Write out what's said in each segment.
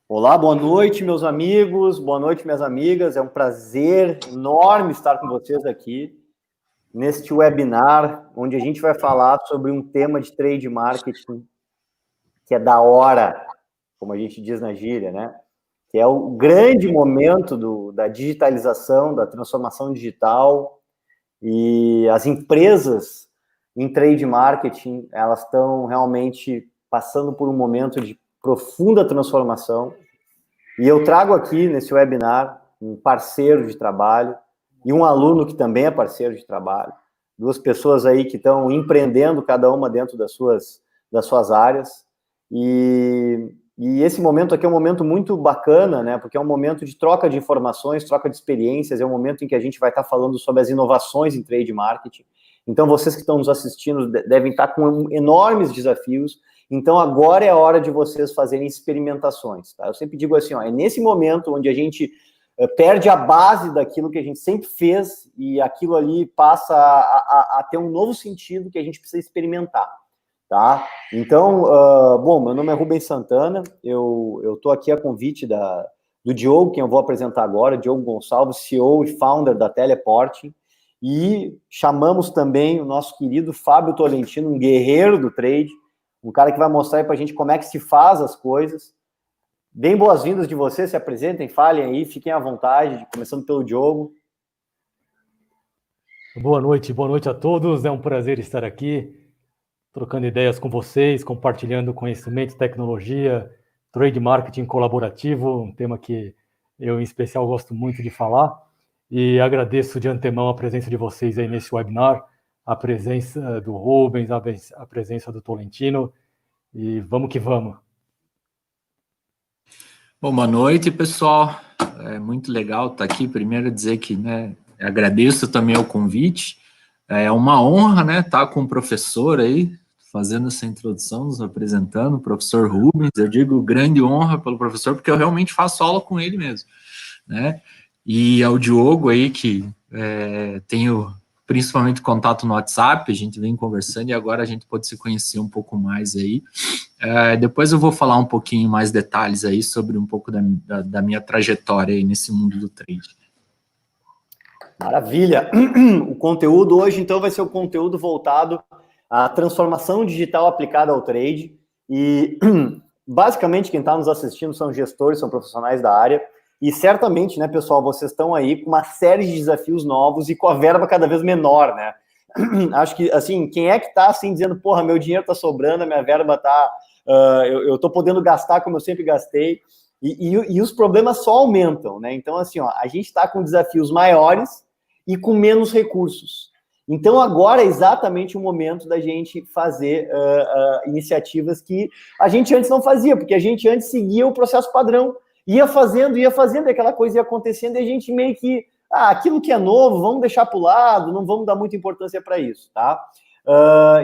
Olá, boa noite, meus amigos, boa noite, minhas amigas. É um prazer enorme estar com vocês aqui neste webinar, onde a gente vai falar sobre um tema de trade marketing que é da hora, como a gente diz na gíria, né? Que é o grande momento da digitalização, da transformação digital, e as empresas em trade marketing, elas estão realmente passando por um momento de profunda transformação. E eu trago aqui nesse webinar um parceiro de trabalho e um aluno que também é parceiro de trabalho, duas pessoas aí que estão empreendendo cada uma dentro das suas áreas. E esse momento aqui é um momento muito bacana, né? Porque é um momento de troca de informações, troca de experiências, é um momento em que a gente vai estar falando sobre as inovações em trade marketing. Então, vocês que estão nos assistindo devem estar com enormes desafios. Então, agora é a hora de vocês fazerem experimentações, tá? Eu sempre digo assim, ó, é nesse momento onde a gente perde a base daquilo que a gente sempre fez e aquilo ali passa a ter um novo sentido que a gente precisa experimentar, tá? Então, bom, meu nome é Rubens Santana, eu estou aqui a convite do Diogo, quem eu vou apresentar agora, Diogo Gonçalves, CEO e founder da Teleporting, e chamamos também o nosso querido Fábio Tolentino, um guerreiro do trade, um cara que vai mostrar aí para a gente como é que se faz as coisas. Deem boas-vindas de vocês, se apresentem, falem aí, fiquem à vontade, começando pelo Diogo. Boa noite a todos, é um prazer estar aqui, trocando ideias com vocês, compartilhando conhecimento, tecnologia, trade marketing colaborativo, um tema que eu, em especial, gosto muito de falar, e agradeço de antemão a presença de vocês aí nesse webinar, a presença do Rubens, a presença do Tolentino, e vamos que vamos. Bom, boa noite, pessoal. É muito legal estar aqui. Primeiro dizer que, agradeço também o convite. É uma honra, estar com o professor aí, fazendo essa introdução, nos apresentando, o professor Rubens. Eu digo grande honra pelo professor, porque eu realmente faço aula com ele mesmo, né? E ao Diogo aí, que tenho principalmente contato no WhatsApp, a gente vem conversando e agora a gente pode se conhecer um pouco mais aí. Depois eu vou falar um pouquinho mais detalhes aí sobre um pouco da minha trajetória aí nesse mundo do trade. Maravilha! O conteúdo hoje, então, vai ser o conteúdo voltado à transformação digital aplicada ao trade. E, basicamente, quem está nos assistindo são gestores, são profissionais da área. E, certamente, né, pessoal, vocês estão aí com uma série de desafios novos e com a verba cada vez menor, né? Acho que, assim, quem é que está, assim, dizendo, porra, meu dinheiro está sobrando, a minha verba está... eu estou podendo gastar como eu sempre gastei. E os problemas só aumentam, né? Então, assim, ó, a gente está com desafios maiores e com menos recursos. Então, agora é exatamente o momento da gente fazer iniciativas que a gente antes não fazia, porque a gente antes seguia o processo padrão, ia fazendo, e aquela coisa ia acontecendo, e a gente meio que, aquilo que é novo, vamos deixar para o lado, não vamos dar muita importância para isso, tá?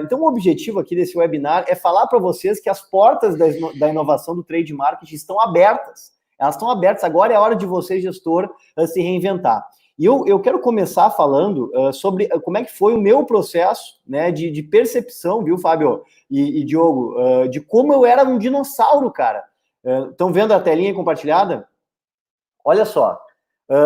Então, o objetivo aqui desse webinar é falar para vocês que as portas da inovação do trade marketing estão abertas. Elas estão abertas, agora é a hora de você, gestor, se reinventar. E eu quero começar falando sobre como é que foi o meu processo, né, de percepção, viu, Fábio e Diogo, de como eu era um dinossauro, cara. Estão vendo a telinha compartilhada? Olha só,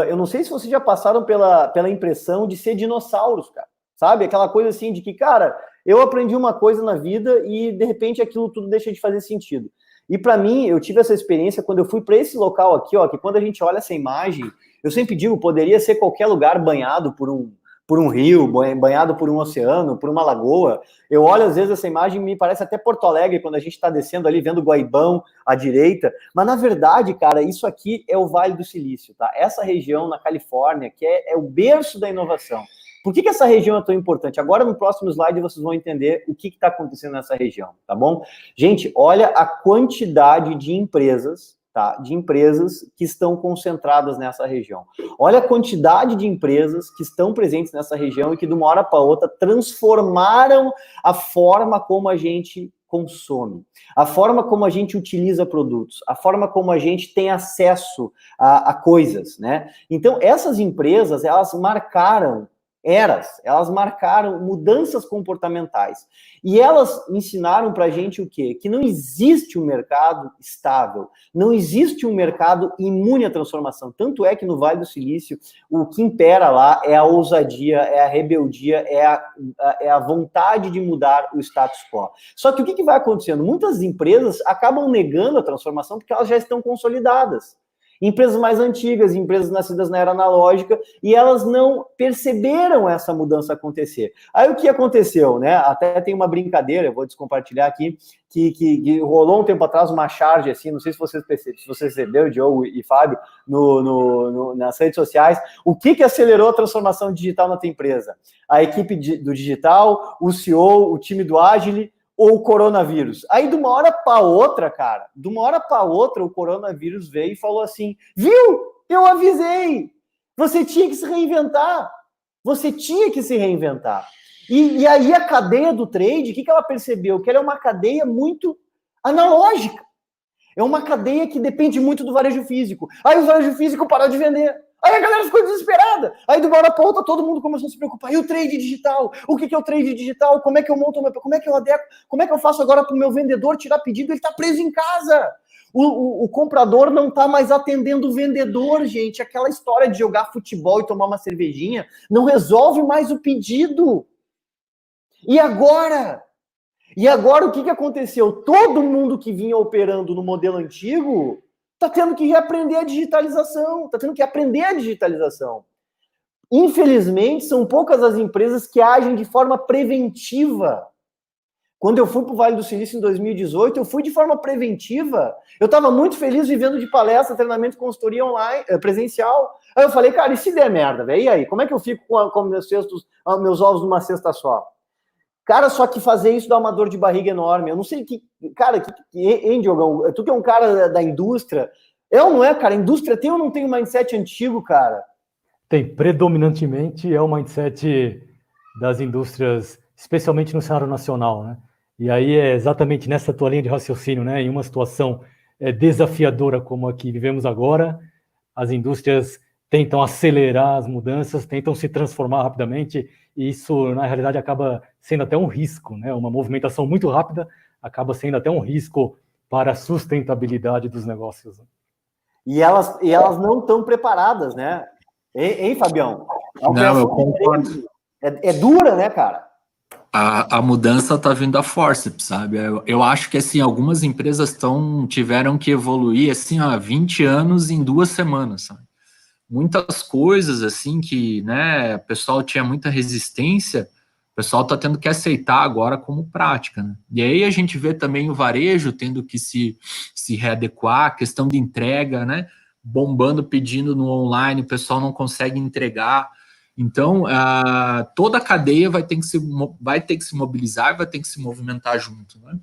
eu não sei se vocês já passaram pela impressão de ser dinossauros, cara. Sabe? Aquela coisa assim de que, cara, eu aprendi uma coisa na vida e, de repente, aquilo tudo deixa de fazer sentido. E, para mim, eu tive essa experiência quando eu fui para esse local aqui, ó, que quando a gente olha essa imagem, eu sempre digo, poderia ser qualquer lugar banhado por um rio, banhado por um oceano, por uma lagoa. Eu olho, às vezes, essa imagem, me parece até Porto Alegre, quando a gente está descendo ali, vendo Guaibão à direita. Mas, na verdade, cara, isso aqui é o Vale do Silício, tá? Essa região na Califórnia, que é o berço da inovação. Por que essa região é tão importante? Agora, no próximo slide, vocês vão entender o que está acontecendo nessa região, tá bom? Gente, olha a quantidade de empresas, tá? De empresas que estão concentradas nessa região. Olha a quantidade de empresas que estão presentes nessa região e que, de uma hora para outra, transformaram a forma como a gente consome, a forma como a gente utiliza produtos, a forma como a gente tem acesso a coisas, né? Então, essas empresas, elas marcaram eras, elas marcaram mudanças comportamentais. E elas ensinaram para a gente o quê? Que não existe um mercado estável, não existe um mercado imune à transformação. Tanto é que no Vale do Silício, o que impera lá é a ousadia, é a rebeldia, é a vontade de mudar o status quo. Só que o que vai acontecendo? Muitas empresas acabam negando a transformação porque elas já estão consolidadas. Empresas mais antigas, empresas nascidas na era analógica, e elas não perceberam essa mudança acontecer. Aí o que aconteceu, né? Até tem uma brincadeira, eu vou descompartilhar aqui, que rolou um tempo atrás uma charge, assim, não sei se vocês perceberam, Diogo e Fábio, nas redes sociais, o que acelerou a transformação digital na tua empresa? A equipe do digital, o CEO, o time do Agile, ou o coronavírus. Aí, de uma hora para outra, cara, o coronavírus veio e falou assim, viu? Eu avisei! Você tinha que se reinventar. E aí a cadeia do trade, o que ela percebeu? Que ela é uma cadeia muito analógica. É uma cadeia que depende muito do varejo físico. Aí o varejo físico parou de vender. Aí a galera ficou desesperada. Aí de uma hora para outra todo mundo começou a se preocupar. E o trade digital? O que é o trade digital? Como é que eu monto? Como é que eu adequo? Como é que eu faço agora para o meu vendedor tirar pedido? Ele está preso em casa. O comprador não está mais atendendo o vendedor, gente. Aquela história de jogar futebol e tomar uma cervejinha não resolve mais o pedido. E agora o que aconteceu? Todo mundo que vinha operando no modelo antigo está tendo que reaprender a digitalização, está tendo que aprender a digitalização. Infelizmente, são poucas as empresas que agem de forma preventiva. Quando eu fui para o Vale do Silício em 2018, eu fui de forma preventiva. Eu estava muito feliz vivendo de palestra, treinamento, consultoria online, presencial. Aí eu falei, cara, e se der merda, velho? E aí? Como é que eu fico com meus ovos numa cesta só? Cara, só que fazer isso dá uma dor de barriga enorme. Eu não sei que... Cara, hein, Diogão? Tu que é um cara da indústria... Não é, cara? A indústria tem ou não tem um mindset antigo, cara? Tem, predominantemente é o mindset das indústrias, especialmente no cenário nacional, né? E aí é exatamente nessa tua linha de raciocínio, né? Em uma situação desafiadora como a que vivemos agora, as indústrias tentam acelerar as mudanças, tentam se transformar rapidamente, e isso, na realidade, acaba sendo até um risco, né? Uma movimentação muito rápida acaba sendo até um risco para a sustentabilidade dos negócios. E elas não estão preparadas, né? Hein, Fabião? Não, eu concordo. É dura, né, cara? A mudança está vindo a forceps, sabe? Eu acho que, assim, algumas empresas tiveram que evoluir, assim, há 20 anos em 2 semanas, sabe? Muitas coisas, assim, que, né, o pessoal tinha muita resistência, o pessoal está tendo que aceitar agora como prática, né? E aí a gente vê também o varejo tendo que se readequar, a questão de entrega, né? Bombando, pedindo no online, o pessoal não consegue entregar. Então, toda a cadeia vai ter que se mobilizar, vai ter que se movimentar junto, né?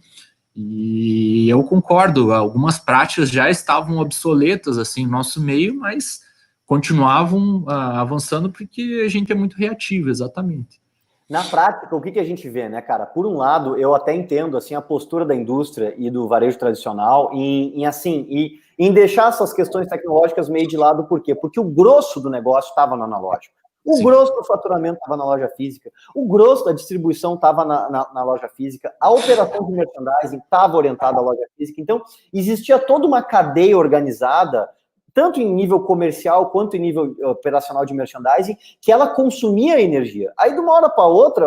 E eu concordo, algumas práticas já estavam obsoletas, assim, no nosso meio, mas continuavam avançando porque a gente é muito reativo, exatamente. Na prática, o que a gente vê, né, cara? Por um lado, eu até entendo, assim, a postura da indústria e do varejo tradicional em deixar essas questões tecnológicas meio de lado, por quê? Porque o grosso do negócio estava no analógico. O grosso do faturamento estava na loja física, o grosso da distribuição estava na loja física, a operação de merchandising estava orientada à loja física. Então, existia toda uma cadeia organizada, tanto em nível comercial quanto em nível operacional de merchandising, que ela consumia energia. Aí, de uma hora para outra,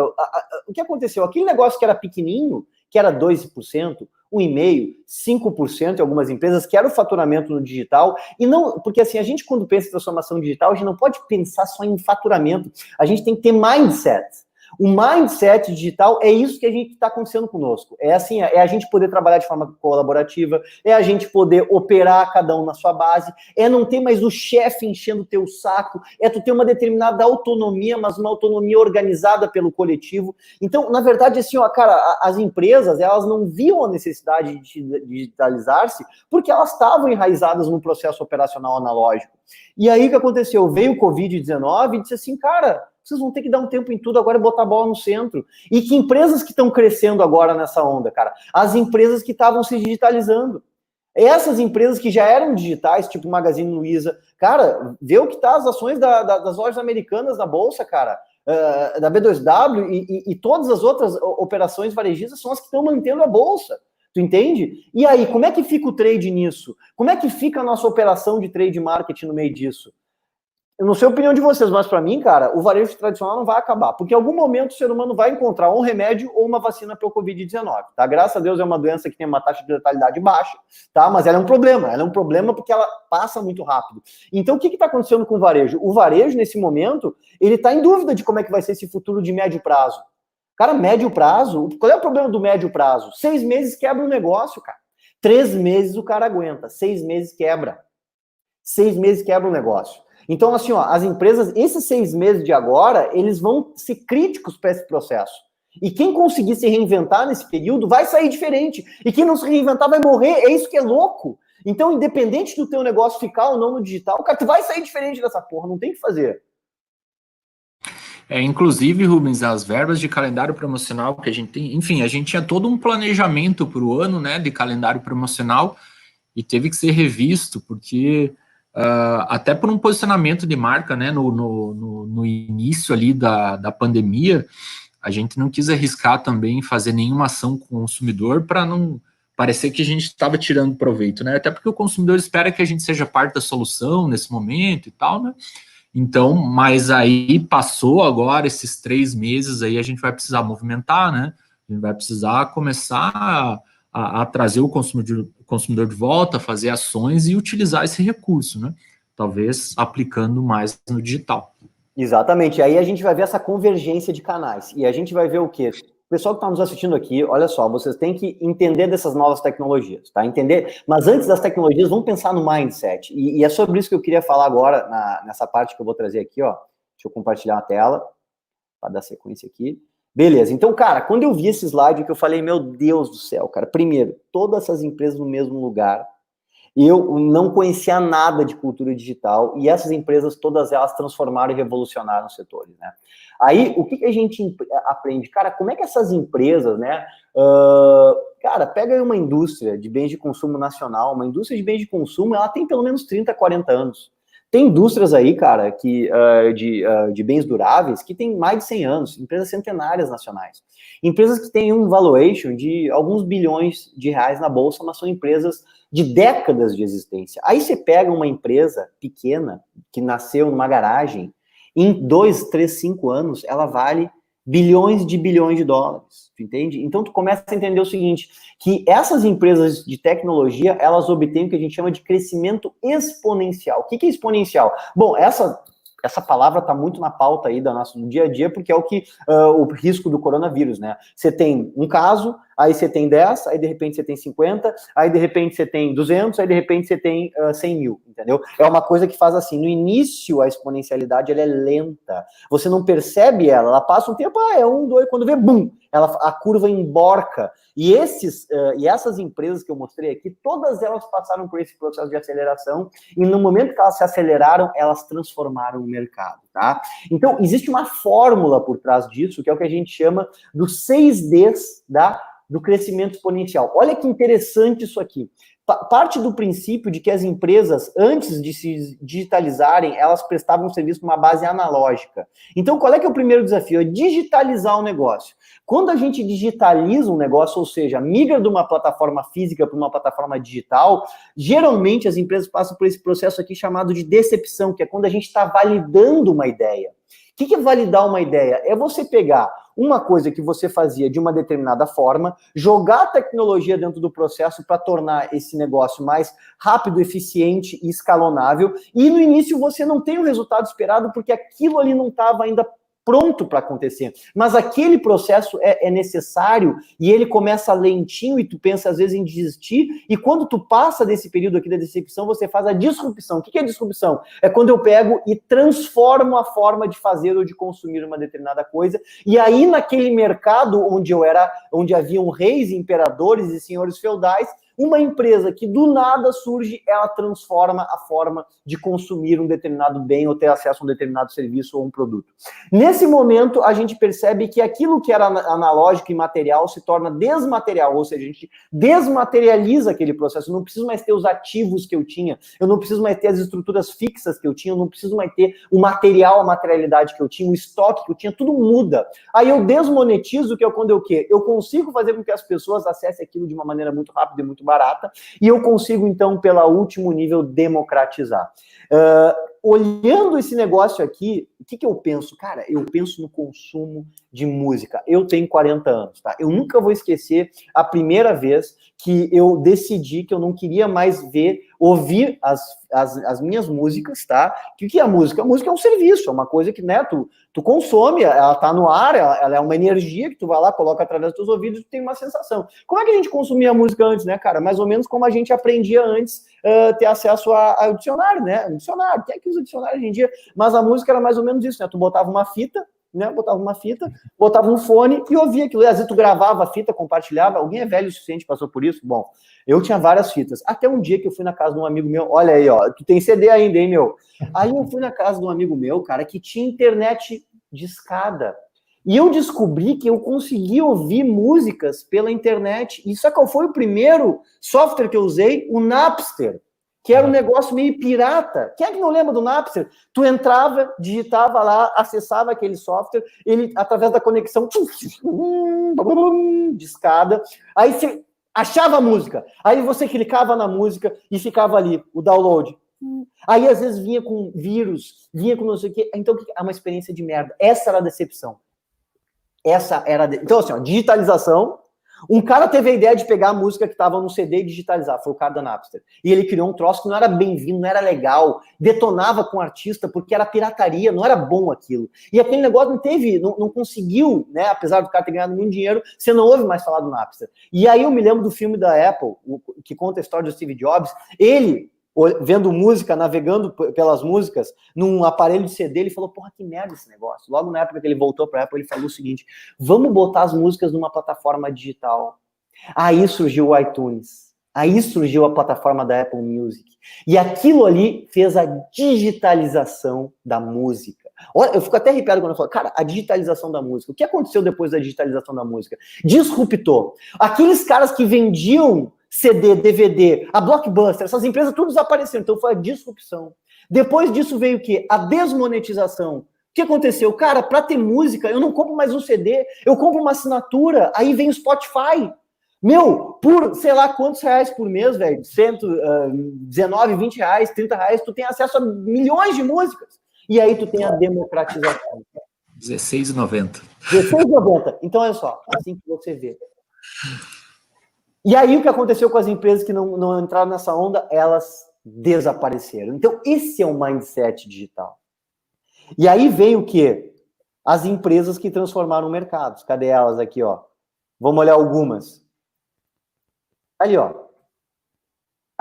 o que aconteceu? Aquele negócio que era pequenininho, que era 2%, 1,5%, 5% em algumas empresas, que era o faturamento no digital, e não, porque assim, a gente quando pensa em transformação digital, a gente não pode pensar só em faturamento, a gente tem que ter mindset. O mindset digital é isso que a gente está acontecendo conosco. É assim, é a gente poder trabalhar de forma colaborativa, é a gente poder operar cada um na sua base, é não ter mais o chefe enchendo o teu saco, é tu ter uma determinada autonomia, mas uma autonomia organizada pelo coletivo. Então, na verdade, assim, ó, cara, as empresas, elas não viam a necessidade de digitalizar-se porque elas estavam enraizadas no processo operacional analógico. E aí o que aconteceu? Veio o Covid-19 e disse assim, cara, vocês vão ter que dar um tempo em tudo agora e botar a bola no centro. E que empresas que estão crescendo agora nessa onda, cara? As empresas que estavam se digitalizando. Essas empresas que já eram digitais, tipo Magazine Luiza, cara, vê o que tá as ações das lojas americanas na bolsa, cara. da B2W e todas as outras operações varejistas são as que estão mantendo a bolsa. Tu entende? E aí, como é que fica o trade nisso? Como é que fica a nossa operação de trade marketing no meio disso? Eu não sei a opinião de vocês, mas para mim, cara, o varejo tradicional não vai acabar, porque em algum momento o ser humano vai encontrar um remédio ou uma vacina para o Covid-19, tá? Graças a Deus é uma doença que tem uma taxa de letalidade baixa, tá? Mas ela é um problema porque ela passa muito rápido. Então, o que está acontecendo com o varejo? O varejo, nesse momento, ele está em dúvida de como é que vai ser esse futuro de médio prazo. Cara, médio prazo, qual é o problema do médio prazo? 6 meses quebra o negócio, cara. 3 meses o cara aguenta, 6 meses quebra. 6 meses quebra o negócio. Então, assim, ó, as empresas, esses 6 meses de agora, eles vão ser críticos para esse processo. E quem conseguir se reinventar nesse período vai sair diferente. E quem não se reinventar vai morrer. É isso que é louco. Então, independente do teu negócio ficar ou não no digital, cara, tu vai sair diferente dessa porra. Não tem o que fazer. Inclusive, Rubens, as verbas de calendário promocional que a gente tem, enfim, a gente tinha todo um planejamento para o ano, né, de calendário promocional e teve que ser revisto, porque até por um posicionamento de marca, né, no início ali da pandemia, a gente não quis arriscar também fazer nenhuma ação com o consumidor para não parecer que a gente estava tirando proveito, né, até porque o consumidor espera que a gente seja parte da solução nesse momento e tal, né. Então, mas aí passou agora esses 3 meses aí, a gente vai precisar movimentar, né? A gente vai precisar começar a trazer o consumidor de volta, fazer ações e utilizar esse recurso, né? Talvez aplicando mais no digital. Exatamente. Aí a gente vai ver essa convergência de canais. E a gente vai ver o quê? O pessoal que está nos assistindo aqui, olha só, vocês têm que entender dessas novas tecnologias, tá? Entender? Mas antes das tecnologias, vamos pensar no mindset. E é sobre isso que eu queria falar agora, nessa parte que eu vou trazer aqui, ó. Deixa eu compartilhar a tela, para dar sequência aqui. Beleza. Então, cara, quando eu vi esse slide, que eu falei, meu Deus do céu, cara. Primeiro, todas essas empresas no mesmo lugar. Eu não conhecia nada de cultura digital e essas empresas, todas elas transformaram e revolucionaram os setores, né? Aí, o que a gente aprende? Cara, como é que essas empresas, né? Cara, pega aí uma indústria de bens de consumo nacional, uma indústria de bens de consumo, ela tem pelo menos 30, 40 anos. Tem indústrias aí, cara, de bens duráveis que tem mais de 100 anos, empresas centenárias nacionais. Empresas que têm um valuation de alguns bilhões de reais na bolsa, mas são empresas de décadas de existência. Aí você pega uma empresa pequena, que nasceu numa garagem, em 2, 3, 5 anos, ela vale bilhões de dólares, tu entende? Então tu começa a entender o seguinte, que essas empresas de tecnologia, elas obtêm o que a gente chama de crescimento exponencial. O que é exponencial? Bom, essa palavra está muito na pauta aí do dia a dia, porque é o risco do coronavírus, né? Você tem um caso, aí você tem 10, aí de repente você tem 50, aí de repente você tem 200, aí de repente você tem 100 mil, entendeu? É uma coisa que faz assim, no início a exponencialidade ela é lenta, você não percebe ela passa um tempo, é 1, 2, quando vê, bum, a curva emborca. E essas empresas que eu mostrei aqui, todas elas passaram por esse processo de aceleração, e no momento que elas se aceleraram, elas transformaram o mercado, tá? Então, existe uma fórmula por trás disso, que é o que a gente chama dos 6 Ds do crescimento exponencial. Olha que interessante isso aqui. Parte do princípio de que as empresas, antes de se digitalizarem, elas prestavam um serviço numa base analógica. Então, qual é que é o primeiro desafio? É digitalizar o negócio. Quando a gente digitaliza um negócio, ou seja, migra de uma plataforma física para uma plataforma digital, geralmente as empresas passam por esse processo aqui chamado de decepção, que é quando a gente está validando uma ideia. O que é validar uma ideia? É você pegar uma coisa que você fazia de uma determinada forma, jogar a tecnologia dentro do processo para tornar esse negócio mais rápido, eficiente e escalonável, e no início você não tem o resultado esperado porque aquilo ali não estava ainda pronto para acontecer, mas aquele processo é necessário e ele começa lentinho e tu pensa às vezes em desistir, e quando tu passa desse período aqui da decepção, você faz a disrupção. O que é disrupção? É quando eu pego e transformo a forma de fazer ou de consumir uma determinada coisa, e aí naquele mercado onde haviam reis, imperadores e senhores feudais, Uma empresa que do nada surge, ela transforma a forma de consumir um determinado bem ou ter acesso a um determinado serviço ou um produto. Nesse momento, a gente percebe que aquilo que era analógico e material se torna desmaterial, ou seja, a gente desmaterializa aquele processo. Eu não preciso mais ter os ativos que eu tinha, eu não preciso mais ter as estruturas fixas que eu tinha, eu não preciso mais ter o material, a materialidade que eu tinha, o estoque que eu tinha, tudo muda. Aí eu desmonetizo, que é quando eu quê? Eu consigo fazer com que as pessoas acessem aquilo de uma maneira muito rápida e muito barata, e eu consigo, então, pela último nível, democratizar. Olhando esse negócio aqui, o que eu penso? Cara, eu penso no consumo de música. Eu tenho 40 anos, tá? Eu nunca vou esquecer a primeira vez que eu decidi que eu não queria mais ouvir as minhas músicas, tá? O que é a música? A música é um serviço, é uma coisa que, né, tu consome, ela tá no ar, ela é uma energia que tu vai lá, coloca através dos teus ouvidos e tu tem uma sensação. Como é que a gente consumia a música antes, né, cara? Mais ou menos como a gente aprendia antes ter acesso ao dicionário, né? Um dicionário, quem é que usa dicionário hoje em dia? Mas a música era mais ou menos isso, né? Tu botava uma fita, botava um fone e ouvia aquilo. Às vezes tu gravava a fita, compartilhava. Alguém é velho o suficiente, passou por isso? Bom, eu tinha várias fitas. Até um dia que eu fui na casa de um amigo meu, olha aí, ó, tu tem CD ainda, hein, meu? Aí eu fui na casa de um amigo meu, cara, que tinha internet discada. E eu descobri que eu conseguia ouvir músicas pela internet. E sabe qual foi o primeiro software que eu usei? O Napster, que era um negócio meio pirata. Quem é que não lembra do Napster? Tu entrava, digitava lá, acessava aquele software, ele, através da conexão, discada, aí você achava a música, aí você clicava na música e ficava ali, o download. Aí, às vezes, vinha com vírus, vinha com não sei o quê. Então, é uma experiência de merda. Essa era a decepção. Então, assim, ó, digitalização. Um cara teve a ideia de pegar a música que estava no CD e digitalizar, foi o cara da Napster. E ele criou um troço que não era bem-vindo, não era legal, detonava com o artista porque era pirataria, não era bom aquilo. E aquele negócio não conseguiu, né, apesar do cara ter ganhado muito dinheiro, você não ouve mais falar do Napster. E aí eu me lembro do filme da Apple, que conta a história do Steve Jobs, ele vendo música, navegando pelas músicas, num aparelho de CD, ele falou, porra, que merda esse negócio. Logo na época que ele voltou para a Apple, ele falou o seguinte, vamos botar as músicas numa plataforma digital. Aí surgiu o iTunes, aí surgiu a plataforma da Apple Music, e aquilo ali fez a digitalização da música. Olha, eu fico até arrepiado quando eu falo, cara, a digitalização da música. O que aconteceu depois da digitalização da música? Disruptou. Aqueles caras que vendiam CD, DVD, a Blockbuster, essas empresas tudo desapareceram, então foi a disrupção. Depois disso veio o quê? A desmonetização. O que aconteceu? Cara, para ter música, eu não compro mais um CD, eu compro uma assinatura, aí vem o Spotify. Meu, por sei lá quantos reais por mês, velho, 19, 20 reais, 30 reais, tu tem acesso a milhões de músicas. E aí tu tem a democratização. R$16,90. R$16,90. Então, olha só, assim que você vê. E aí o que aconteceu com as empresas que não entraram nessa onda? Elas desapareceram. Então, esse é o mindset digital. E aí vem o quê? As empresas que transformaram mercados. Cadê elas aqui, ó? Vamos olhar algumas. Ali, ó.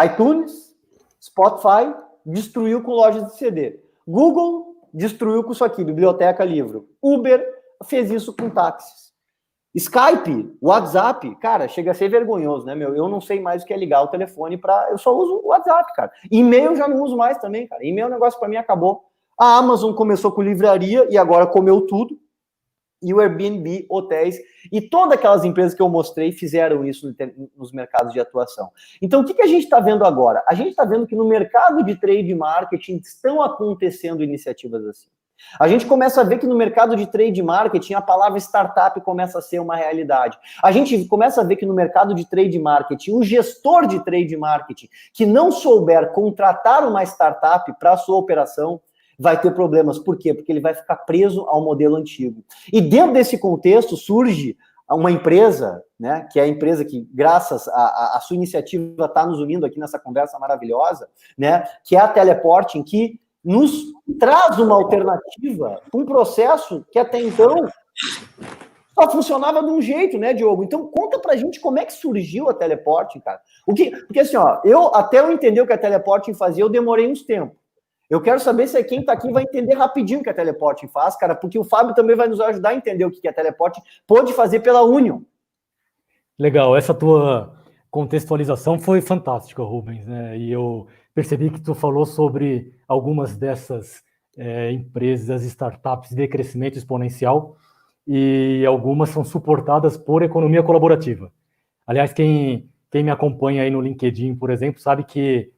iTunes, Spotify, destruiu com lojas de CD. Google destruiu com isso aqui, biblioteca, livro. Uber fez isso com táxis. Skype, WhatsApp, cara, chega a ser vergonhoso, né, meu? Eu não sei mais o que é ligar o telefone eu só uso o WhatsApp, cara. E-mail já não uso mais também, cara. E-mail, o negócio pra mim acabou. A Amazon começou com livraria e agora comeu tudo. E o Airbnb, hotéis, e todas aquelas empresas que eu mostrei fizeram isso nos mercados de atuação. Então, o que a gente está vendo agora? A gente está vendo que no mercado de trade marketing estão acontecendo iniciativas assim. A gente começa a ver que no mercado de trade marketing a palavra startup começa a ser uma realidade. A gente começa a ver que no mercado de trade marketing, o gestor de trade marketing que não souber contratar uma startup para a sua operação vai ter problemas. Por quê? Porque ele vai ficar preso ao modelo antigo. E dentro desse contexto surge uma empresa, né, que é a empresa que, graças à sua iniciativa, está nos unindo aqui nessa conversa maravilhosa, né, que é a Teleporting, que nos traz uma alternativa, um processo que até então só funcionava de um jeito, né, Diogo? Então, conta pra gente como é que surgiu a Teleporting, cara. Porque assim, ó, até eu entender o que a Teleporting fazia, eu demorei uns tempos. Eu quero saber se quem tá aqui vai entender rapidinho o que a Teleporting faz, cara, porque o Fábio também vai nos ajudar a entender o que a Teleporting pode fazer pela Union. Legal, essa tua contextualização foi fantástica, Rubens, né? E eu percebi que tu falou sobre algumas dessas empresas, startups de crescimento exponencial, e algumas são suportadas por economia colaborativa. Aliás, quem me acompanha aí no LinkedIn, por exemplo, sabe que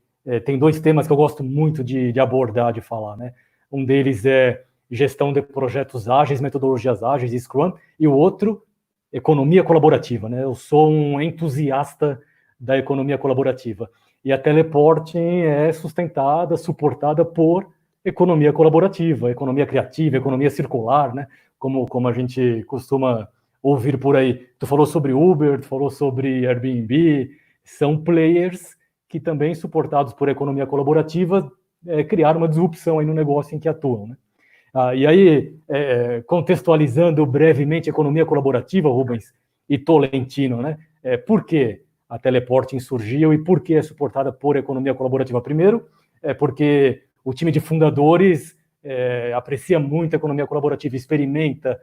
tem 2 temas que eu gosto muito de abordar, de falar, né? Um deles é gestão de projetos ágeis, metodologias ágeis, Scrum, e o outro, economia colaborativa, né? Eu sou um entusiasta da economia colaborativa. E a Teleporting é sustentada, suportada por economia colaborativa, economia criativa, economia circular, né? Como a gente costuma ouvir por aí. Tu falou sobre Uber, tu falou sobre Airbnb, são players que também, suportados por economia colaborativa, criaram uma disrupção aí no negócio em que atuam, né? E aí, contextualizando brevemente a economia colaborativa, Rubens e Tolentino, né? Por que a Teleporting surgiu e por que é suportada por economia colaborativa? Primeiro, porque o time de fundadores aprecia muito a economia colaborativa, experimenta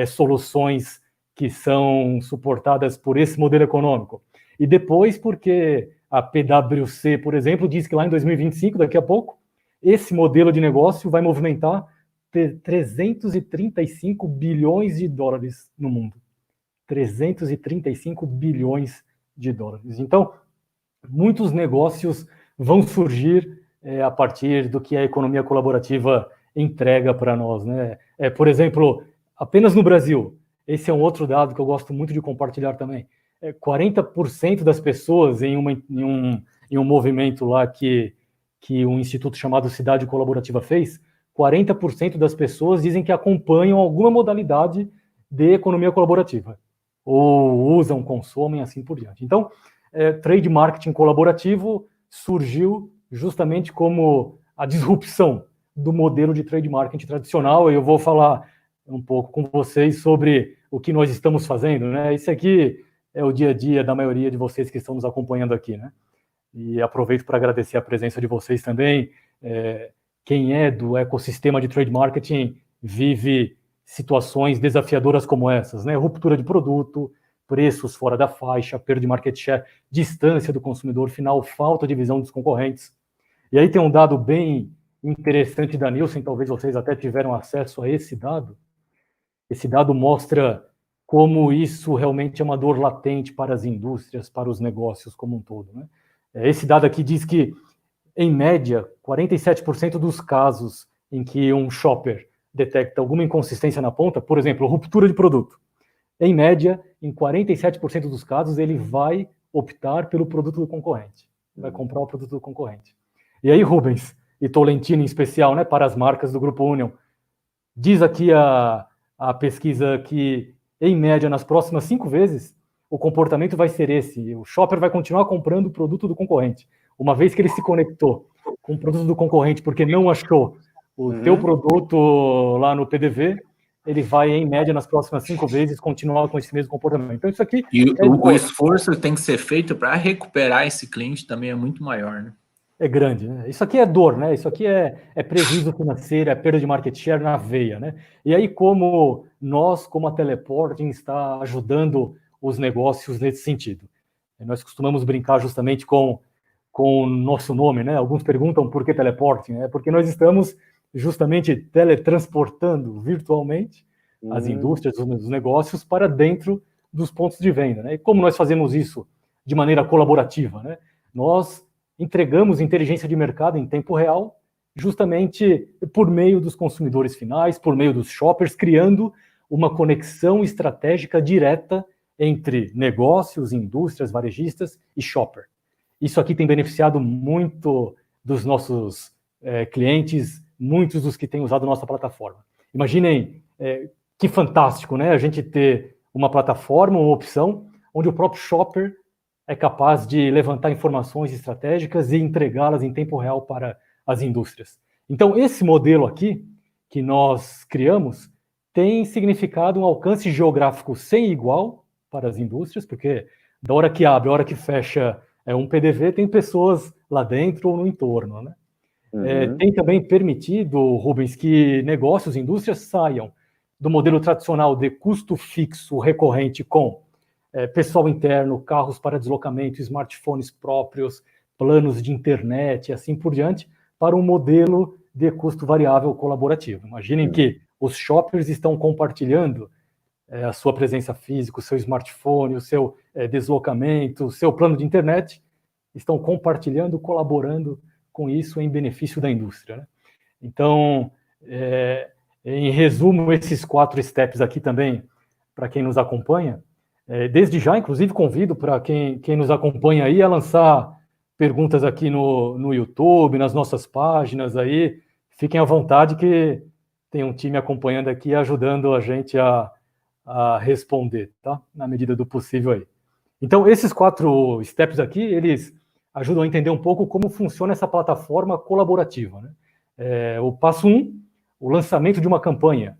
soluções que são suportadas por esse modelo econômico. E depois, porque a PwC, por exemplo, diz que lá em 2025, daqui a pouco, esse modelo de negócio vai movimentar 335 bilhões de dólares no mundo. 335 bilhões de dólares. Então, muitos negócios vão surgir a partir do que a economia colaborativa entrega para nós, né? Por exemplo, apenas no Brasil, esse é um outro dado que eu gosto muito de compartilhar também, 40% das pessoas em um movimento lá que um instituto chamado Cidade Colaborativa fez, 40% das pessoas dizem que acompanham alguma modalidade de economia colaborativa, ou usam, consomem, assim por diante. Então, trade marketing colaborativo surgiu justamente como a disrupção do modelo de trade marketing tradicional, e eu vou falar um pouco com vocês sobre o que nós estamos fazendo, né? Esse aqui é o dia a dia da maioria de vocês que estão nos acompanhando aqui, né? E aproveito para agradecer a presença de vocês também. Quem é do ecossistema de trade marketing vive situações desafiadoras como essas, né? Ruptura de produto, preços fora da faixa, perda de market share, distância do consumidor final, falta de visão dos concorrentes. E aí tem um dado bem interessante da Nielsen, talvez vocês até tiveram acesso a esse dado. Esse dado mostra como isso realmente é uma dor latente para as indústrias, para os negócios como um todo, né? Esse dado aqui diz que, em média, 47% dos casos em que um shopper detecta alguma inconsistência na ponta, por exemplo, ruptura de produto, em média, em 47% dos casos, ele vai optar pelo produto do concorrente, vai comprar o produto do concorrente. E aí, Rubens, e Tolentino em especial, né, para as marcas do Grupo Union, diz aqui a pesquisa que, em média, nas próximas 5 vezes, o comportamento vai ser esse, o shopper vai continuar comprando o produto do concorrente. Uma vez que ele se conectou com o produto do concorrente porque não achou o teu produto lá no PDV, ele vai, em média, nas próximas 5 vezes, continuar com esse mesmo comportamento. Então, isso aqui... E o esforço que tem que ser feito para recuperar esse cliente também é muito maior, né? É grande, né? Isso aqui é dor, né? Isso aqui é prejuízo financeiro, é perda de market share na veia, né? E aí, como nós, como a Teleporting, está ajudando os negócios nesse sentido? Nós costumamos brincar justamente com o nosso nome, né? Alguns perguntam por que Teleporting, né? Porque nós estamos justamente teletransportando virtualmente as indústrias, os negócios para dentro dos pontos de venda, né? E como nós fazemos isso de maneira colaborativa, né? Nós entregamos inteligência de mercado em tempo real, justamente por meio dos consumidores finais, por meio dos shoppers, criando uma conexão estratégica direta entre negócios, indústrias, varejistas e shopper. Isso aqui tem beneficiado muito dos nossos clientes, muitos dos que têm usado a nossa plataforma. Imaginem que fantástico, né? A gente ter uma plataforma, uma opção, onde o próprio shopper é capaz de levantar informações estratégicas e entregá-las em tempo real para as indústrias. Então, esse modelo aqui, que nós criamos, tem significado um alcance geográfico sem igual para as indústrias, porque da hora que abre, a hora que fecha um PDV, tem pessoas lá dentro ou no entorno, né? Tem também permitido, Rubens, que negócios, indústrias saiam do modelo tradicional de custo fixo recorrente com pessoal interno, carros para deslocamento, smartphones próprios, planos de internet e assim por diante, para um modelo de custo variável colaborativo. Imaginem que os shoppers estão compartilhando a sua presença física, o seu smartphone, o seu deslocamento, o seu plano de internet, estão compartilhando, colaborando com isso em benefício da indústria, né? Então, em resumo, esses 4 steps aqui também, para quem nos acompanha, desde já, inclusive, convido para quem nos acompanha aí a lançar perguntas aqui no YouTube, nas nossas páginas aí, fiquem à vontade que tem um time acompanhando aqui, ajudando a gente a responder, tá? Na medida do possível aí. Então, esses 4 steps aqui, eles ajudam a entender um pouco como funciona essa plataforma colaborativa, né? O passo 1, o lançamento de uma campanha.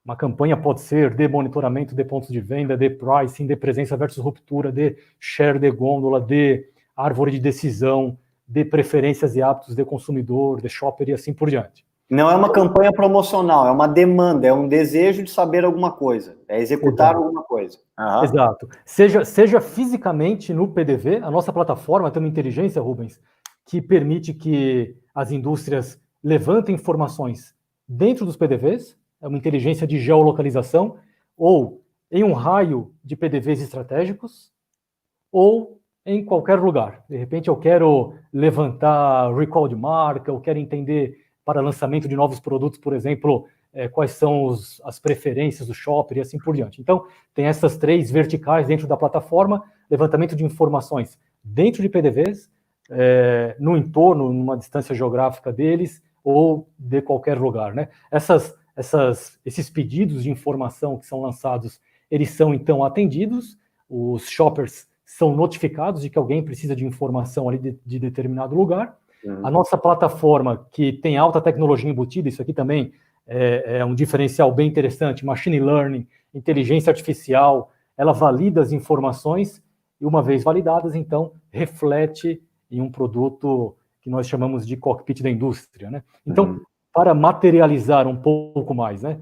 Uma campanha pode ser de monitoramento de pontos de venda, de pricing, de presença versus ruptura, de share de gôndola, de árvore de decisão, de preferências e hábitos de consumidor, de shopper e assim por diante. Não é uma campanha promocional, é uma demanda, é um desejo de saber alguma coisa, é executar alguma coisa. Uhum. Exato. Seja fisicamente no PDV, a nossa plataforma tem uma inteligência, Rubens, que permite que as indústrias levantem informações dentro dos PDVs, é uma inteligência de geolocalização, ou em um raio de PDVs estratégicos, ou em qualquer lugar. De repente eu quero levantar recall de marca, eu quero entender para lançamento de novos produtos, por exemplo, quais são as preferências do shopper e assim por diante. Então, tem essas 3 verticais dentro da plataforma, levantamento de informações dentro de PDVs, no entorno, numa distância geográfica deles, ou de qualquer lugar, né? Esses pedidos de informação que são lançados, eles são, então, atendidos, os shoppers são notificados de que alguém precisa de informação ali de determinado lugar. A nossa plataforma, que tem alta tecnologia embutida, isso aqui também é um diferencial bem interessante, machine learning, inteligência artificial, ela valida as informações e, uma vez validadas, então, reflete em um produto que nós chamamos de cockpit da indústria, né? Então, para materializar um pouco mais, né?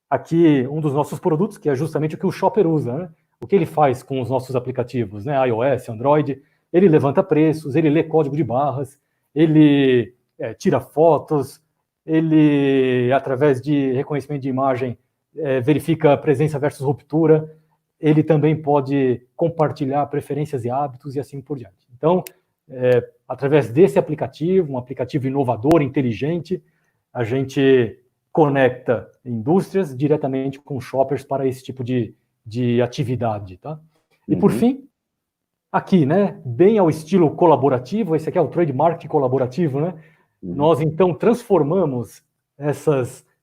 Aqui, um dos nossos produtos, que é justamente o que o shopper usa, né? O que ele faz com os nossos aplicativos, né? iOS, Android, ele levanta preços, ele lê código de barras, ele tira fotos, ele, através de reconhecimento de imagem, verifica presença versus ruptura, ele também pode compartilhar preferências e hábitos e assim por diante. Então, através desse aplicativo, um aplicativo inovador, inteligente, a gente conecta indústrias diretamente com shoppers para esse tipo de atividade, tá? E, por fim, aqui, né, bem ao estilo colaborativo, esse aqui é o trade marketing colaborativo, né? Nós, então, transformamos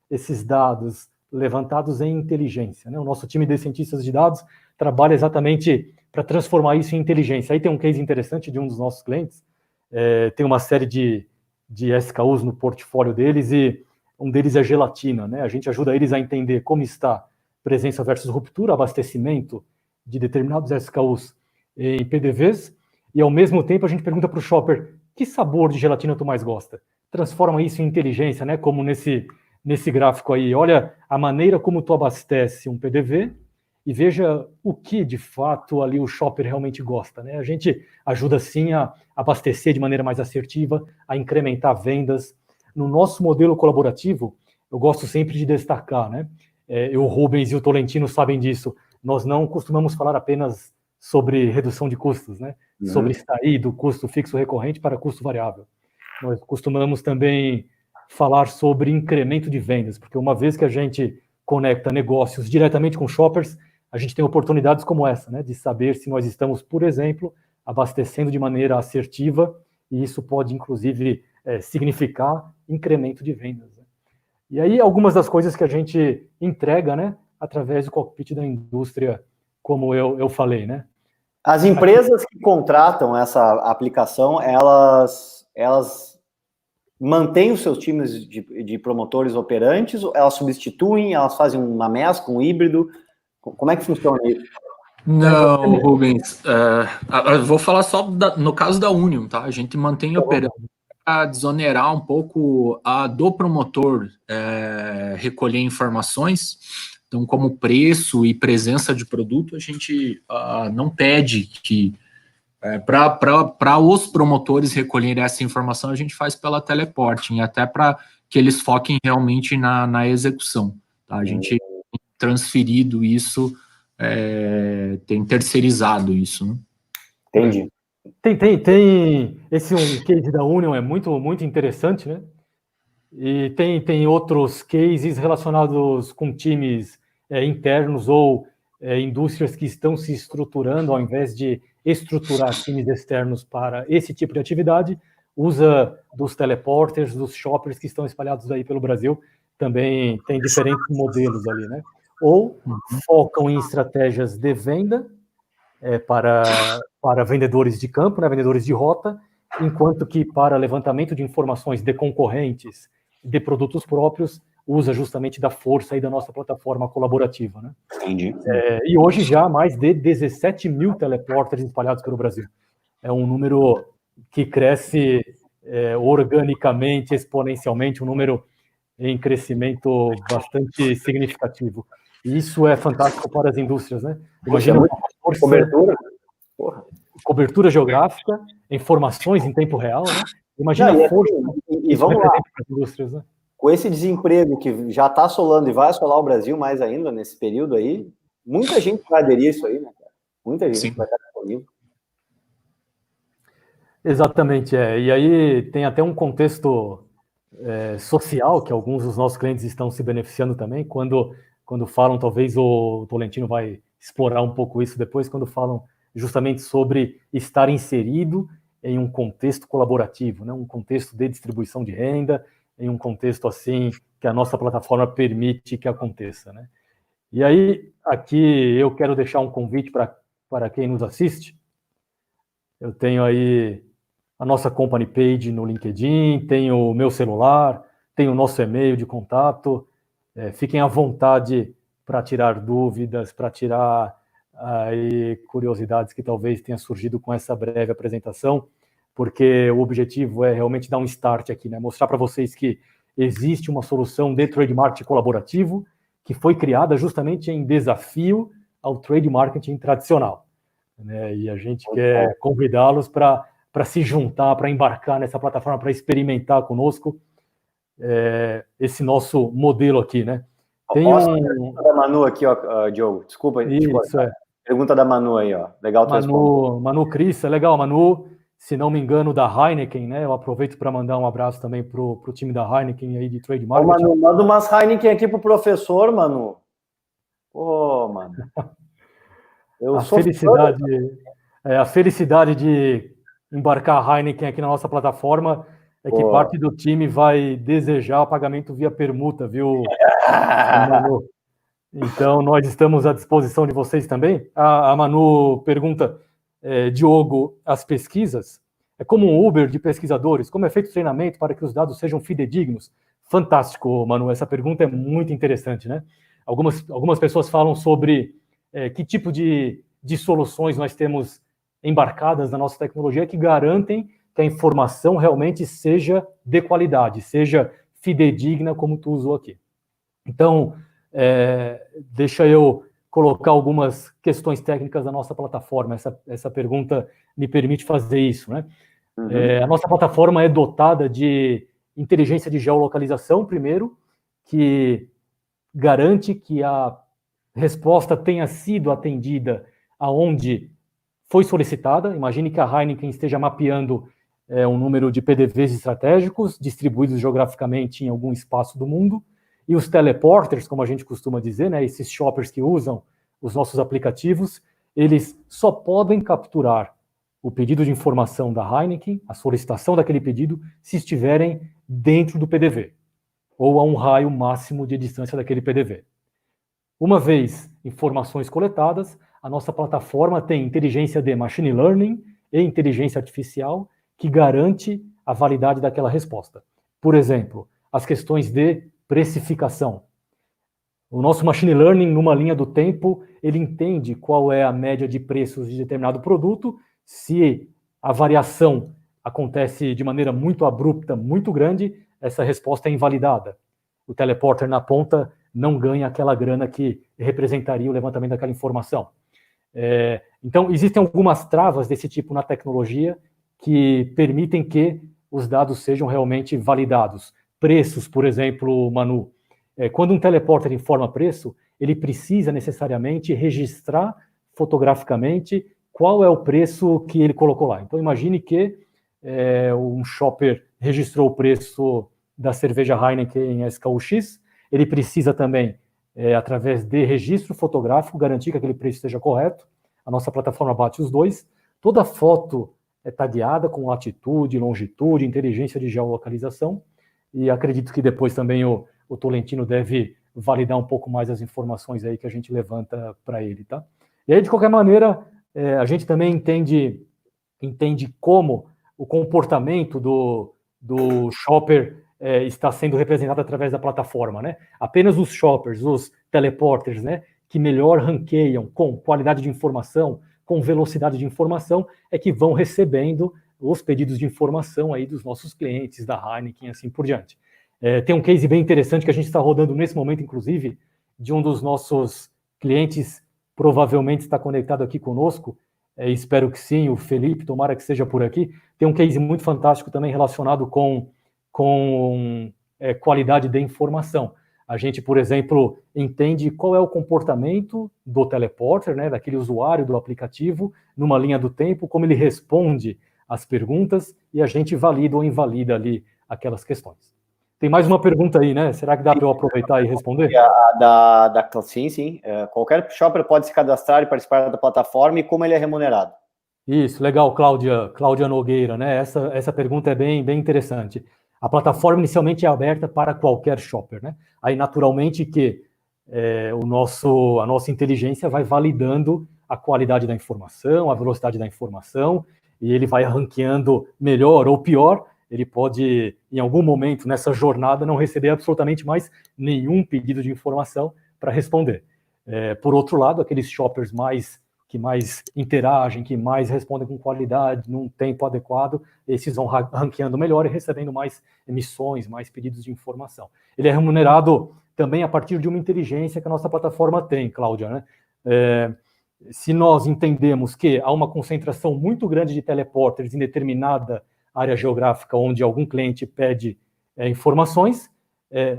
esses dados levantados em inteligência, né? O nosso time de cientistas de dados trabalha exatamente para transformar isso em inteligência. Aí tem um case interessante de um dos nossos clientes, tem uma série de SKUs no portfólio deles e um deles é gelatina, né? A gente ajuda eles a entender como está presença versus ruptura, abastecimento de determinados SKUs em PDVs, e ao mesmo tempo a gente pergunta para o shopper, que sabor de gelatina tu mais gosta? Transforma isso em inteligência, né? Como nesse gráfico aí, olha a maneira como tu abastece um PDV e veja o que de fato ali o shopper realmente gosta, né? A gente ajuda sim a abastecer de maneira mais assertiva, a incrementar vendas. No nosso modelo colaborativo, eu gosto sempre de destacar, né? O Rubens e o Tolentino sabem disso, nós não costumamos falar apenas sobre redução de custos, né? Sobre extrair do custo fixo recorrente para custo variável. Nós costumamos também falar sobre incremento de vendas, porque uma vez que a gente conecta negócios diretamente com shoppers, a gente tem oportunidades como essa, né? De saber se nós estamos, por exemplo, abastecendo de maneira assertiva, e isso pode, inclusive, significar incremento de vendas, né? E aí, algumas das coisas que a gente entrega, né? Através do cockpit da indústria, como eu falei, né? As empresas que contratam essa aplicação, elas mantêm os seus times de promotores operantes, elas substituem, elas fazem uma mescla, um híbrido? Como é que funciona isso? Não, Rubens, eu vou falar só no caso da Union, tá? A gente mantém operando para desonerar um pouco do promotor recolher informações. Então, como preço e presença de produto, a gente não pede que, para os promotores recolherem essa informação, a gente faz pela teleporting, até para que eles foquem realmente na execução. Tá? A gente tem transferido isso, tem terceirizado isso. Né? Entendi. Tem esse case da Union é muito, muito interessante, né? E tem outros cases relacionados com times internos ou indústrias que estão se estruturando, ao invés de estruturar times externos para esse tipo de atividade, usa dos teleporters, dos shoppers que estão espalhados aí pelo Brasil, também tem diferentes modelos ali, né? Ou focam em estratégias de venda para vendedores de campo, né, vendedores de rota, enquanto que para levantamento de informações de concorrentes, de produtos próprios, usa justamente da força aí da nossa plataforma colaborativa. Né? Entendi. E hoje já mais de 17 mil teleporters espalhados pelo Brasil. É um número que cresce organicamente, exponencialmente, um número em crescimento bastante significativo. E isso é fantástico para as indústrias, né? Imagina uma força, cobertura geográfica, informações em tempo real, né? Imagina a força e vamos lá. Para as indústrias, né? Com esse desemprego que já está assolando e vai assolar o Brasil mais ainda nesse período aí, muita gente vai aderir a isso aí, né, cara? Muita gente. Sim. Vai estar disponível. Exatamente, E aí tem até um contexto social que alguns dos nossos clientes estão se beneficiando também, quando falam, talvez o Tolentino vai explorar um pouco isso depois, quando falam justamente sobre estar inserido em um contexto colaborativo, né? Um contexto de distribuição de renda, em um contexto assim que a nossa plataforma permite que aconteça, né? E aí, aqui eu quero deixar um convite para quem nos assiste. Eu tenho aí a nossa company page no LinkedIn, tenho o meu celular, tenho o nosso e-mail de contato. Fiquem à vontade para tirar dúvidas, para tirar aí curiosidades que talvez tenha surgido com essa breve apresentação, porque o objetivo é realmente dar um start aqui, né? Mostrar para vocês que existe uma solução de trade marketing colaborativo que foi criada justamente em desafio ao trade marketing tradicional, né? E a gente quer convidá-los para se juntar, para embarcar nessa plataforma, para experimentar conosco esse nosso modelo aqui, né? Tem pergunta da Manu aqui, ó, Diogo. Desculpa. Isso, Pergunta da Manu aí, ó. Legal tu responder. Manu Cris, é legal, Manu, se não me engano, da Heineken, né? Eu aproveito para mandar um abraço também pro time da Heineken aí de Trade Marketing. Manu, manda umas Heineken aqui pro professor, Manu. Mano. A felicidade de embarcar a Heineken aqui na nossa plataforma é que parte do time vai desejar o pagamento via permuta, viu, Manu? Então, nós estamos à disposição de vocês também. A Manu pergunta, Diogo, as pesquisas, é como um Uber de pesquisadores? Como é feito o treinamento para que os dados sejam fidedignos? Fantástico, Manu, essa pergunta é muito interessante, né? Algumas pessoas falam sobre que tipo de soluções nós temos embarcadas na nossa tecnologia que garantem que a informação realmente seja de qualidade, seja fidedigna, como tu usou aqui. Então, deixa eu colocar algumas questões técnicas da nossa plataforma. Essa pergunta me permite fazer isso, né? Uhum. A nossa plataforma é dotada de inteligência de geolocalização, primeiro, que garante que a resposta tenha sido atendida aonde foi solicitada. Imagine que a Heineken esteja mapeando um número de PDVs estratégicos distribuídos geograficamente em algum espaço do mundo, e os teleporters, como a gente costuma dizer, né, esses shoppers que usam os nossos aplicativos, eles só podem capturar o pedido de informação da Heineken, a solicitação daquele pedido, se estiverem dentro do PDV, ou a um raio máximo de distância daquele PDV. Uma vez informações coletadas, a nossa plataforma tem inteligência de machine learning e inteligência artificial que garante a validade daquela resposta. Por exemplo, as questões de precificação. O nosso machine learning, numa linha do tempo, ele entende qual é a média de preços de determinado produto. Se a variação acontece de maneira muito abrupta, muito grande, essa resposta é invalidada. O teleporter na ponta não ganha aquela grana que representaria o levantamento daquela informação. Então, existem algumas travas desse tipo na tecnologia que permitem que os dados sejam realmente validados. Preços, por exemplo, Manu. Quando um teleporter informa preço, ele precisa necessariamente registrar fotograficamente qual é o preço que ele colocou lá. Então, imagine que um shopper registrou o preço da cerveja Heineken em SKU-X, ele precisa também, através de registro fotográfico, garantir que aquele preço esteja correto. A nossa plataforma bate os dois. Toda foto é tagueada com latitude, longitude, inteligência de geolocalização, e acredito que depois também o Tolentino deve validar um pouco mais as informações aí que a gente levanta para ele, tá? E aí, de qualquer maneira, a gente também entende como o comportamento do shopper está sendo representado através da plataforma, né? Apenas os shoppers, os teleporters, né, que melhor ranqueiam com qualidade de informação, com velocidade de informação, é que vão recebendo os pedidos de informação aí dos nossos clientes, da Heineken, assim por diante. Tem um case bem interessante que a gente está rodando nesse momento, inclusive, de um dos nossos clientes, provavelmente está conectado aqui conosco, espero que sim, o Felipe, tomara que seja por aqui. Tem um case muito fantástico também relacionado com qualidade de informação. A gente, por exemplo, entende qual é o comportamento do teleporter, né, daquele usuário do aplicativo, numa linha do tempo, como ele responde às perguntas, e a gente valida ou invalida ali aquelas questões. Tem mais uma pergunta aí, né? Será que dá para eu aproveitar e responder? Sim. Qualquer shopper pode se cadastrar e participar da plataforma, e como ele é remunerado? Isso, legal, Cláudia Nogueira, né? Essa pergunta é bem interessante. A plataforma inicialmente é aberta para qualquer shopper, né? Aí, naturalmente, que a nossa inteligência vai validando a qualidade da informação, a velocidade da informação, e ele vai ranqueando melhor ou pior. Ele pode, em algum momento nessa jornada, não receber absolutamente mais nenhum pedido de informação para responder. Por outro lado, aqueles shoppers que mais interagem, que mais respondem com qualidade, num tempo adequado, esses vão ranqueando melhor e recebendo mais emissões, mais pedidos de informação. Ele é remunerado também a partir de uma inteligência que a nossa plataforma tem, Cláudia, né? Se nós entendemos que há uma concentração muito grande de teleporters em determinada área geográfica onde algum cliente pede informações,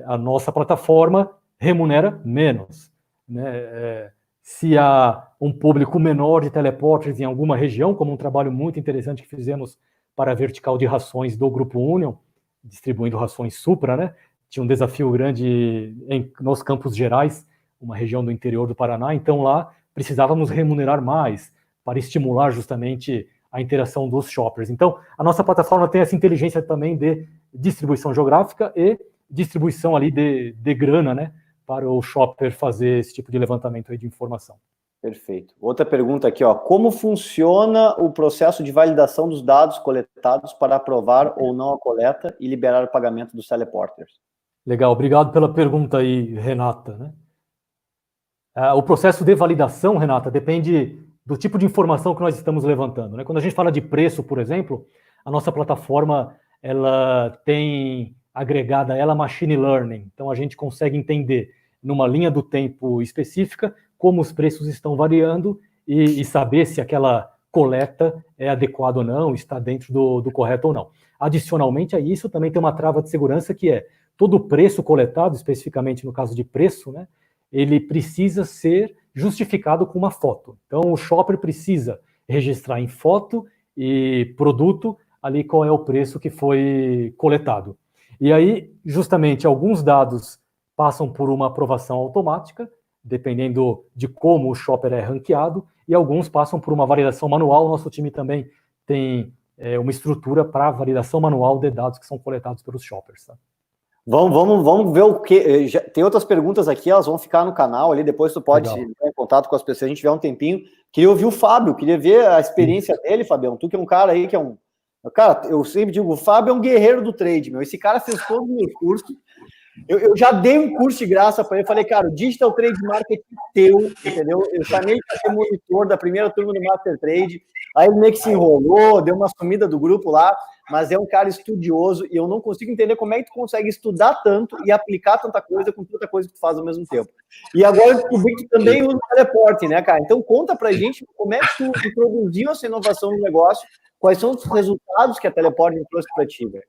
a nossa plataforma remunera menos, né? Se há um público menor de teleporters em alguma região, como um trabalho muito interessante que fizemos para a vertical de rações do Grupo Union, distribuindo rações Supra, né? Tinha um desafio grande nos Campos Gerais, uma região do interior do Paraná, então lá precisávamos remunerar mais para estimular justamente a interação dos shoppers. Então, a nossa plataforma tem essa inteligência também de distribuição geográfica e distribuição ali de grana, né, para o shopper fazer esse tipo de levantamento aí de informação. Perfeito. Outra pergunta aqui, ó. Como funciona o processo de validação dos dados coletados para aprovar ou não a coleta e liberar o pagamento dos teleporters? Legal, obrigado pela pergunta aí, Renata, né? O processo de validação, Renata, depende do tipo de informação que nós estamos levantando, né? Quando a gente fala de preço, por exemplo, a nossa plataforma ela tem agregada ela machine learning, então a gente consegue entender numa linha do tempo específica como os preços estão variando e saber se aquela coleta é adequada ou não, está dentro do correto ou não. Adicionalmente a isso, também tem uma trava de segurança que é todo o preço coletado, especificamente no caso de preço, né, ele precisa ser justificado com uma foto. Então, o shopper precisa registrar em foto e produto ali qual é o preço que foi coletado. E aí, justamente, alguns dados passam por uma aprovação automática, dependendo de como o shopper é ranqueado, e alguns passam por uma validação manual. Nosso time também tem uma estrutura para validação manual de dados que são coletados pelos shoppers. Tá? Vamos ver o que. Tem outras perguntas aqui, elas vão ficar no canal ali. Depois tu pode entrar em contato com as pessoas, se a gente tiver um tempinho. Queria ouvir o Fábio, queria ver a experiência dele, Fabião. Tu que é um cara aí que é um. Cara, eu sempre digo, o Fábio é um guerreiro do trade, meu. Esse cara fez todo o meu curso. Eu já dei um curso de graça para ele, falei, cara, o Digital Trade Marketing teu, entendeu? Eu chamei para ser monitor da primeira turma do Master Trade, aí ele meio que se enrolou, deu uma sumida do grupo lá, mas é um cara estudioso e eu não consigo entender como é que tu consegue estudar tanto e aplicar tanta coisa com tanta coisa que tu faz ao mesmo tempo. E agora eu descobri que tu também usa o teleporte, né, cara? Então conta pra gente como é que tu introduziu essa inovação no negócio, quais são os resultados que a teleporte trouxe para ti, velho?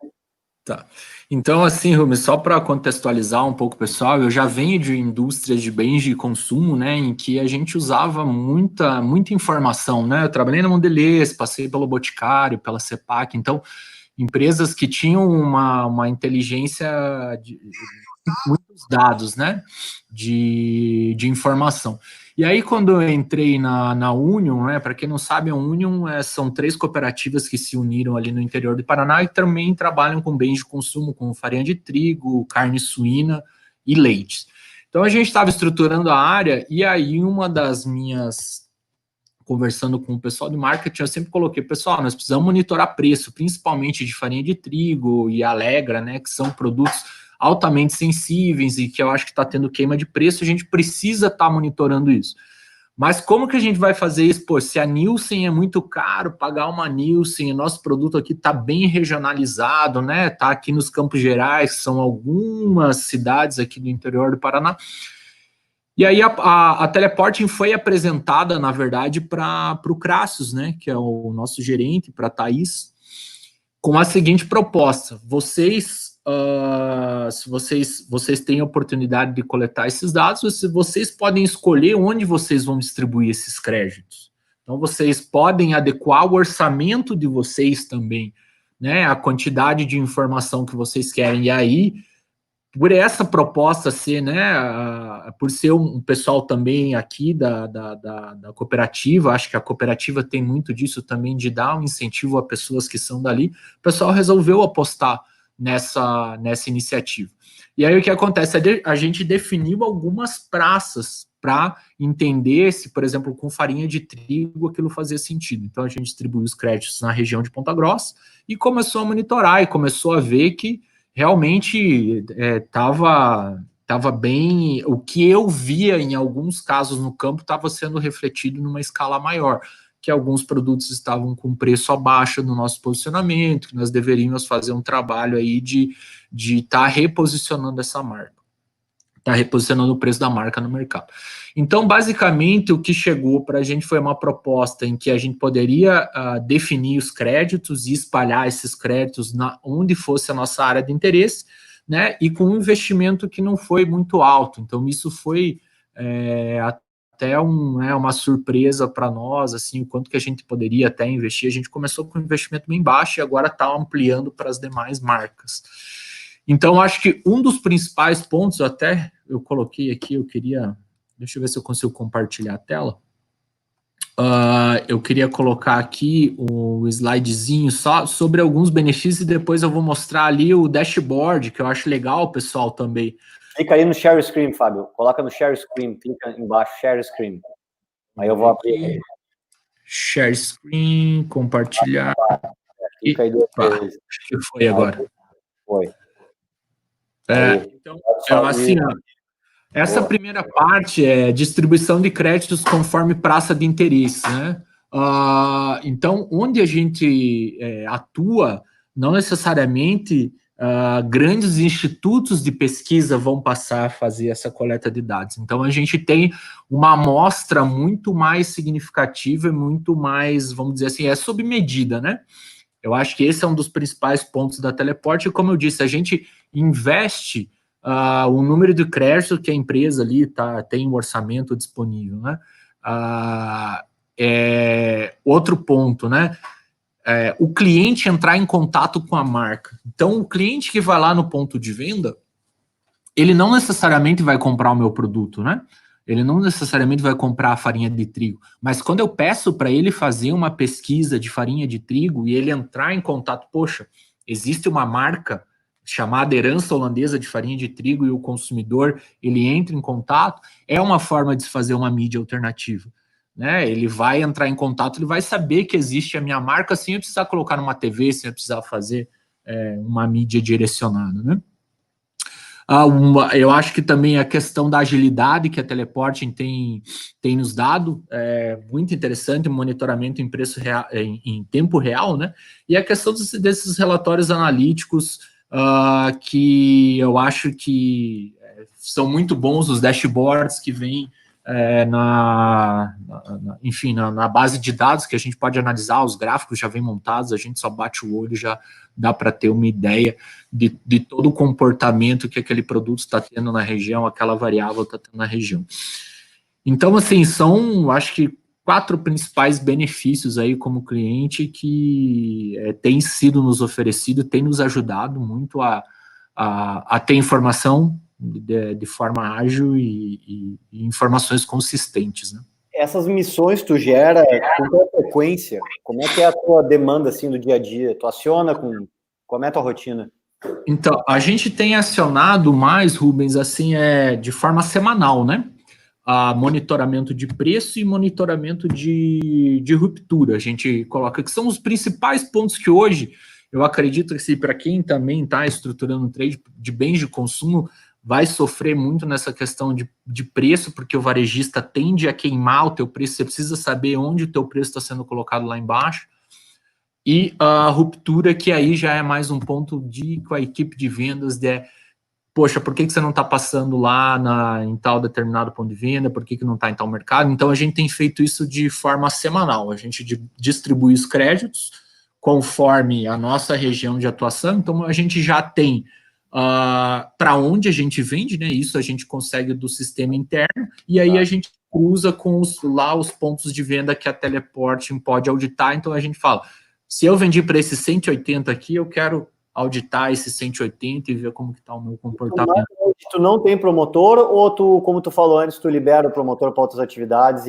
Tá. Então, assim, Rumi, só para contextualizar um pouco, pessoal, eu já venho de indústrias de bens de consumo, né, em que a gente usava muita informação, né? Eu trabalhei na Mondelez, passei pelo Boticário, pela CEPAC, então, empresas que tinham uma inteligência de muitos dados, né, de informação. E aí, quando eu entrei na Union, né, para quem não sabe, a Union são 3 cooperativas que se uniram ali no interior do Paraná e também trabalham com bens de consumo, como farinha de trigo, carne suína e leite. Então, a gente estava estruturando a área e aí uma das minhas... Conversando com o pessoal de marketing, eu sempre coloquei, pessoal, nós precisamos monitorar preço, principalmente de farinha de trigo e Alegra, né, que são produtos altamente sensíveis e que eu acho que está tendo queima de preço, a gente precisa estar monitorando isso. Mas como que a gente vai fazer isso? Pô, se a Nielsen é muito caro, pagar uma Nielsen, o nosso produto aqui está bem regionalizado, né? Está aqui nos Campos Gerais, que são algumas cidades aqui do interior do Paraná. E aí a Teleporting foi apresentada, na verdade, para o Crassius, né? Que é o nosso gerente, para a Thaís, com a seguinte proposta: vocês, se vocês têm a oportunidade de coletar esses dados, vocês podem escolher onde vocês vão distribuir esses créditos. Então, vocês podem adequar o orçamento de vocês também, né? A quantidade de informação que vocês querem. E aí, por essa proposta ser, né, por ser um pessoal também aqui da cooperativa, acho que a cooperativa tem muito disso também, de dar um incentivo a pessoas que são dali, o pessoal resolveu apostar nessa iniciativa. E aí o que acontece? A gente definiu algumas praças para entender se, por exemplo, com farinha de trigo aquilo fazia sentido. Então a gente distribuiu os créditos na região de Ponta Grossa e começou a monitorar e começou a ver que realmente estava bem, o que eu via em alguns casos no campo estava sendo refletido numa escala maior, que alguns produtos estavam com preço abaixo do nosso posicionamento, que nós deveríamos fazer um trabalho aí de estar reposicionando essa marca, reposicionando o preço da marca no mercado. Então, basicamente, o que chegou para a gente foi uma proposta em que a gente poderia definir os créditos e espalhar esses créditos onde fosse a nossa área de interesse, né, e com um investimento que não foi muito alto. Então, isso foi até uma surpresa para nós, assim, o quanto que a gente poderia até investir. A gente começou com um investimento bem baixo e agora está ampliando para as demais marcas. Então, acho que um dos principais pontos, até eu coloquei aqui, deixa eu ver se eu consigo compartilhar a tela. Eu queria colocar aqui o slidezinho só sobre alguns benefícios e depois eu vou mostrar ali o dashboard, que eu acho legal, pessoal, também. Clica aí no share screen, Fábio. Coloca no share screen, clica embaixo, share screen. Aí eu vou abrir. Share screen, compartilhar. Clica aí acho que foi agora. Foi. Então, assim, essa primeira parte é distribuição de créditos conforme praça de interesse, né? Então, onde a gente atua, não necessariamente grandes institutos de pesquisa vão passar a fazer essa coleta de dados. Então, a gente tem uma amostra muito mais significativa e muito mais, vamos dizer assim, sob medida, né? Eu acho que esse é um dos principais pontos da Teleporte, e como eu disse, a gente investe o número de crédito que a empresa ali tem um orçamento disponível, né? Outro ponto, né? O cliente entrar em contato com a marca. Então, o cliente que vai lá no ponto de venda, ele não necessariamente vai comprar o meu produto, né? Ele não necessariamente vai comprar a farinha de trigo, mas quando eu peço para ele fazer uma pesquisa de farinha de trigo e ele entrar em contato, poxa, existe uma marca chamada Herança Holandesa de Farinha de Trigo e o consumidor, ele entra em contato, é uma forma de se fazer uma mídia alternativa, né? Ele vai entrar em contato, ele vai saber que existe a minha marca sem eu precisar colocar numa TV, sem eu precisar fazer uma mídia direcionada, né? Eu acho que também a questão da agilidade que a Teleporting tem nos dado é muito interessante, o monitoramento em preço real, em tempo real, né? E a questão desses relatórios analíticos que eu acho que são muito bons, os dashboards que vêm na base de dados que a gente pode analisar, os gráficos já vêm montados, a gente só bate o olho e já dá para ter uma ideia de todo o comportamento que aquele produto está tendo na região, aquela variável está tendo na região. Então, assim, são, acho que, 4 principais benefícios aí como cliente que tem sido nos oferecido, tem nos ajudado muito a ter informação de forma ágil e informações consistentes, né? Essas missões tu gera com qual frequência? Como é que é a tua demanda, assim, do dia a dia? Tu aciona como é a tua rotina? Então, a gente tem acionado mais, Rubens, assim, de forma semanal, né? Monitoramento de preço e monitoramento de ruptura. A gente coloca que são os principais pontos que hoje, eu acredito que para quem também está estruturando um trade de bens de consumo, vai sofrer muito nessa questão de preço, porque o varejista tende a queimar o teu preço, você precisa saber onde o teu preço está sendo colocado lá embaixo. E a ruptura, que aí já é mais um ponto com a equipe de vendas poxa, por que você não está passando lá em tal determinado ponto de venda, por que não está em tal mercado? Então, a gente tem feito isso de forma semanal, a gente distribui os créditos conforme a nossa região de atuação, então a gente já tem para onde a gente vende, né? Isso a gente consegue do sistema interno, e aí a gente cruza com os pontos de venda que a Teleporting pode auditar, então a gente fala, se eu vendi para esse 180 aqui, eu quero auditar esse 180 e ver como que está o meu comportamento. Tu não tem promotor ou tu, como tu falou antes, tu libera o promotor para outras atividades?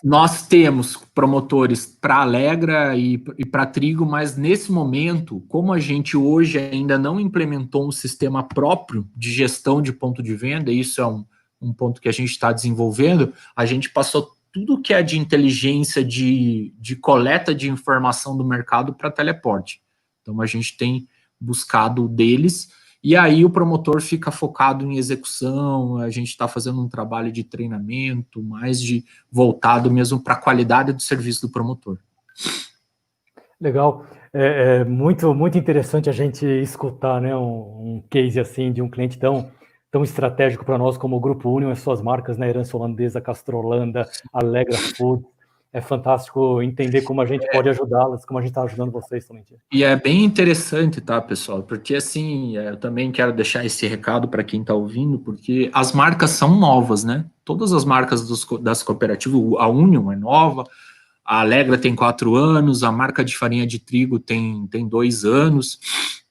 Nós temos promotores para Alegra e para Trigo, mas nesse momento, como a gente hoje ainda não implementou um sistema próprio de gestão de ponto de venda, isso é um ponto que a gente está desenvolvendo, a gente passou tudo que é de inteligência de coleta de informação do mercado para Teleporting. Então, a gente tem buscado deles, e aí o promotor fica focado em execução, a gente está fazendo um trabalho de treinamento, mais voltado mesmo para a qualidade do serviço do promotor. Legal. É muito, muito interessante a gente escutar, né, um case assim de um cliente tão estratégico para nós como o Grupo Union, as suas marcas, né, Herança Holandesa, Castrolanda, Alegra Food. É fantástico entender como a gente pode ajudá-las, como a gente está ajudando vocês também. E é bem interessante, tá, pessoal? Porque, assim, eu também quero deixar esse recado para quem está ouvindo, porque as marcas são novas, né? Todas as marcas das cooperativas, a Union é nova, a Alegra tem 4 anos, a marca de farinha de trigo tem 2 anos.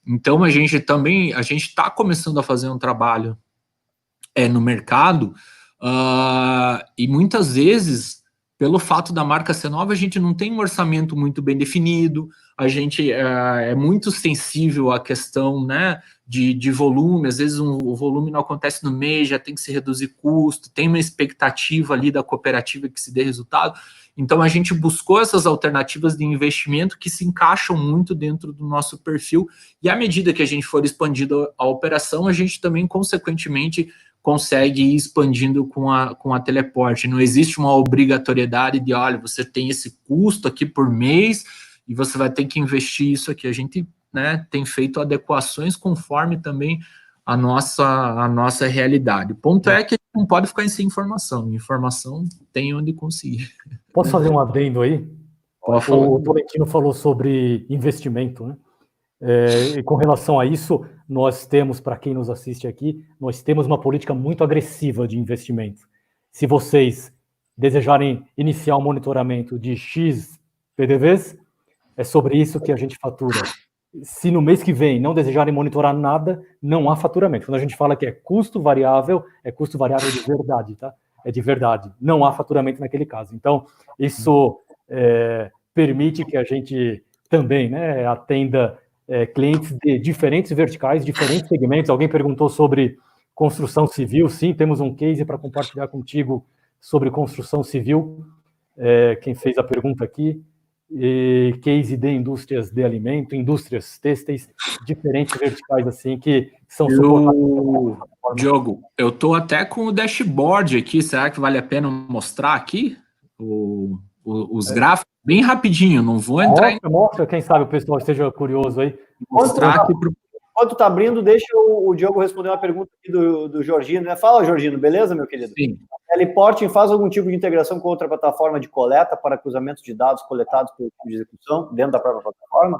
Então, a gente está começando a fazer um trabalho no mercado, e muitas vezes, pelo fato da marca ser nova, a gente não tem um orçamento muito bem definido, a gente é muito sensível à questão, né, de volume, às vezes o volume não acontece no mês, já tem que se reduzir custo, tem uma expectativa ali da cooperativa que se dê resultado, então a gente buscou essas alternativas de investimento que se encaixam muito dentro do nosso perfil, e à medida que a gente for expandindo a operação, a gente também, consequentemente, consegue ir expandindo com a Teleporting. Não existe uma obrigatoriedade de, olha, você tem esse custo aqui por mês e você vai ter que investir isso aqui. A gente, né, tem feito adequações conforme também a nossa realidade. O ponto é que a gente não pode ficar sem informação. Informação tem onde conseguir. Posso fazer um adendo aí? O Tolentino falou sobre investimento, né? E com relação a isso, nós temos, para quem nos assiste aqui, nós temos uma política muito agressiva de investimento. Se vocês desejarem iniciar um monitoramento de X PDVs, é sobre isso que a gente fatura. Se no mês que vem não desejarem monitorar nada, não há faturamento. Quando a gente fala que é custo variável de verdade, tá? É de verdade. Não há faturamento naquele caso. Então, isso permite que a gente também, né, atenda clientes de diferentes verticais, diferentes segmentos. Alguém perguntou sobre construção civil. Sim, temos um case para compartilhar contigo sobre construção civil. Quem fez a pergunta aqui. case de indústrias de alimento, indústrias têxteis, diferentes verticais assim que são suportados. Diogo, eu estou até com o dashboard aqui, será que vale a pena mostrar aqui os gráficos? Bem rapidinho, não vou entrar Mostra, quem sabe o pessoal esteja curioso aí. Mostrar aqui pro... Enquanto tá abrindo, deixa o Diogo responder uma pergunta aqui do Jorginho, né? Fala, Jorginho, beleza, meu querido? Sim. A Teleporting faz algum tipo de integração com outra plataforma de coleta para cruzamento de dados coletados pelo tipo de execução dentro da própria plataforma?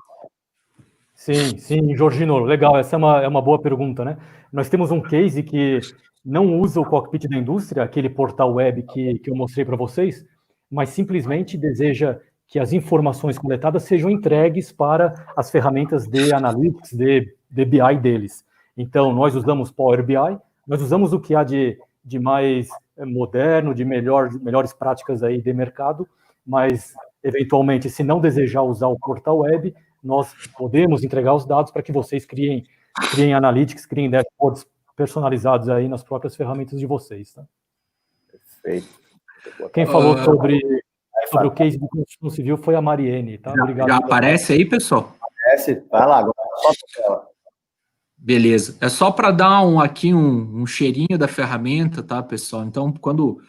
Sim, Jorginho, legal, essa é uma boa pergunta, né? Nós temos um case que não usa o cockpit da indústria, aquele portal web que eu mostrei para vocês, mas simplesmente deseja que as informações coletadas sejam entregues para as ferramentas de analytics, de BI deles. Então, nós usamos Power BI, nós usamos o que há de mais moderno, de melhores práticas aí de mercado, mas, eventualmente, se não desejar usar o portal web, nós podemos entregar os dados para que vocês criem analytics, criem dashboards personalizados aí nas próprias ferramentas de vocês. Tá? Perfeito. Quem falou sobre o case de construção civil foi a Mariene. Tá? Obrigado. Já aparece aí, pessoal? Aparece. Vai lá, agora só para ela. Beleza. É só para dar aqui um cheirinho da ferramenta, tá, pessoal? Então, quando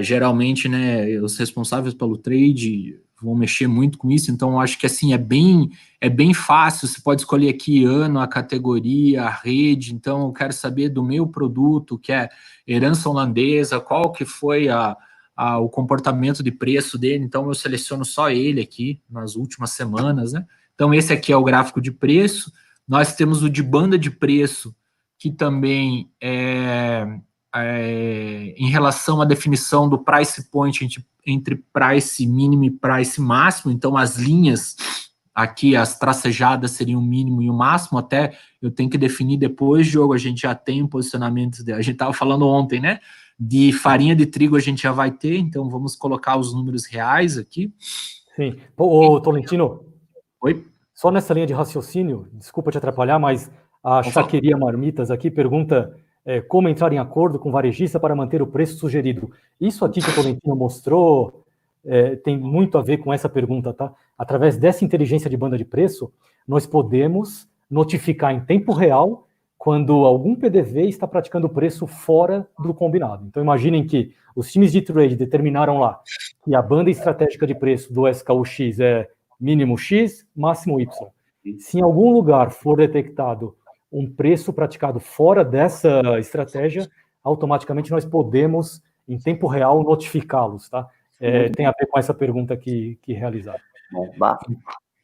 geralmente, né, os responsáveis pelo trade vão mexer muito com isso, então acho que assim é bem fácil. Você pode escolher aqui ano, a categoria, a rede. Então, eu quero saber do meu produto, que é herança holandesa, qual que foi o comportamento de preço dele. Então, eu seleciono só ele aqui nas últimas semanas, né? Então, esse aqui é o gráfico de preço. Nós temos o de banda de preço, que também em relação à definição do price point entre price mínimo e price máximo. Então, as linhas aqui, as tracejadas seriam o mínimo e o máximo. Até eu tenho que definir depois, Diogo, a gente já tem um posicionamento, a gente estava falando ontem, né? De farinha de trigo a gente já vai ter, então vamos colocar os números reais aqui. Sim. Ô, Tolentino. Oi? Só nessa linha de raciocínio, desculpa te atrapalhar, mas a Chaqueria Marmitas aqui pergunta como entrar em acordo com o varejista para manter o preço sugerido. Isso aqui que o Tolentino mostrou tem muito a ver com essa pergunta, tá? Através dessa inteligência de banda de preço, nós podemos notificar em tempo real quando algum PDV está praticando o preço fora do combinado. Então, imaginem que os times de trade determinaram lá que a banda estratégica de preço do SKU-X é mínimo X, máximo Y. Se em algum lugar for detectado um preço praticado fora dessa estratégia, automaticamente nós podemos, em tempo real, notificá-los, tá? Tem a ver com essa pergunta que realizaram.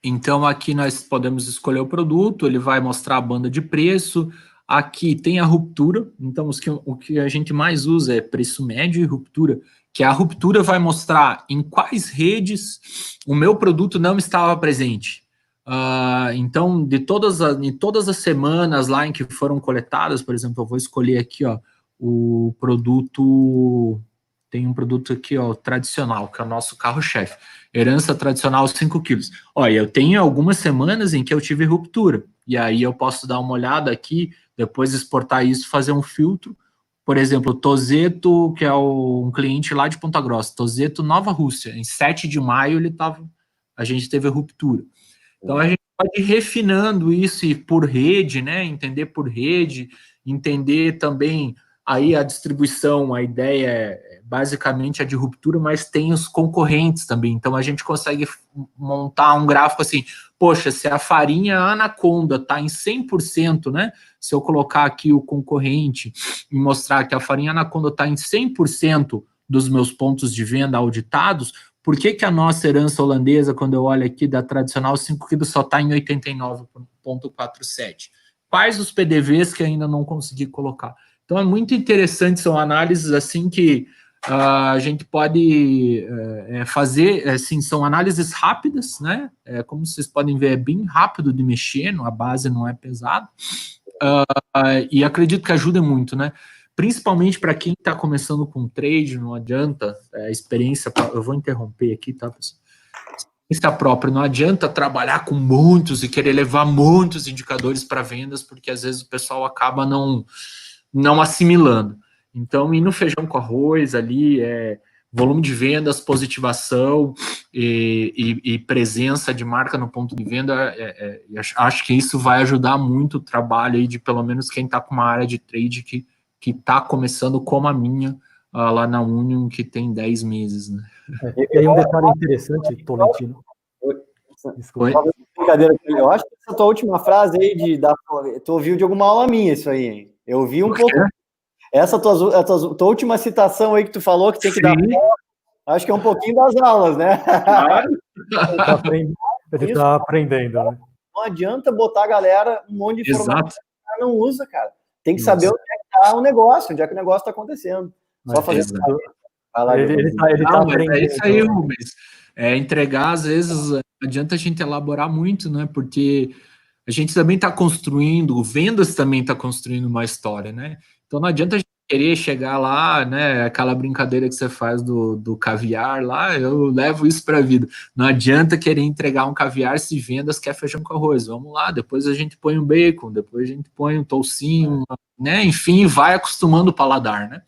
Então, aqui nós podemos escolher o produto, ele vai mostrar a banda de preço. Aqui tem a ruptura, então o que a gente mais usa é preço médio e ruptura, que a ruptura vai mostrar em quais redes o meu produto não estava presente. Então, em todas as semanas lá em que foram coletadas, por exemplo, eu vou escolher aqui, ó, o produto... Tem um produto aqui, ó, tradicional, que é o nosso carro-chefe. Herança tradicional 5 quilos. Olha, eu tenho algumas semanas em que eu tive ruptura. E aí eu posso dar uma olhada aqui, depois exportar isso, fazer um filtro. Por exemplo, Tozeto, que é um cliente lá de Ponta Grossa. Tozeto, Nova Rússia. Em 7 de maio a gente teve a ruptura. Então a gente pode ir refinando isso e por rede, né? Entender por rede, entender também aí a distribuição, a ideia é basicamente a de ruptura, mas tem os concorrentes também. Então a gente consegue montar um gráfico assim, poxa, se a farinha Anaconda está em 100%, né? Se eu colocar aqui o concorrente e mostrar que a farinha Anaconda está em 100% dos meus pontos de venda auditados, por que a nossa herança holandesa, quando eu olho aqui da tradicional 5 quilos, só está em 89,47? Quais os PDVs que ainda não consegui colocar? Então é muito interessante, são análises assim que a gente pode fazer, assim, são análises rápidas, né? Como vocês podem ver, é bem rápido de mexer, a base não é pesada, e acredito que ajuda muito, né? Principalmente para quem está começando com trade, não adianta, experiência, eu vou interromper aqui, tá, pessoal? Experiência própria, não adianta trabalhar com muitos e querer levar muitos indicadores para vendas, porque às vezes o pessoal acaba não assimilando. Então, ir no feijão com arroz ali, volume de vendas, positivação e presença de marca no ponto de venda, acho que isso vai ajudar muito o trabalho aí de pelo menos quem está com uma área de trade que está começando como a minha, lá na Union, que tem 10 meses, né? E aí um detalhe interessante, Tolentino. Desculpa. Brincadeira, eu acho que essa tua última frase aí tu ouviu de alguma aula minha isso aí, hein? Eu ouvi um pouco. Essa tua última citação aí que tu falou que tem que dar. Acho que é um pouquinho das aulas, né? Ele tá aprendendo, né? Não adianta botar a galera um monte de informação que o cara não usa, cara. Tem que saber onde é que tá o negócio, onde é que o negócio está acontecendo. Só fazer isso. Ele tá aprendendo. É isso aí, Rubens. Entregar, às vezes, não adianta a gente elaborar muito, né? Porque a gente também está construindo, o vendas também está construindo uma história, né? Então não adianta a gente querer chegar lá, né? Aquela brincadeira que você faz do caviar lá, eu levo isso para a vida. Não adianta querer entregar um caviar se vendas quer feijão com arroz. Vamos lá, depois a gente põe um bacon, depois a gente põe um toucinho, né? Enfim, vai acostumando o paladar, né?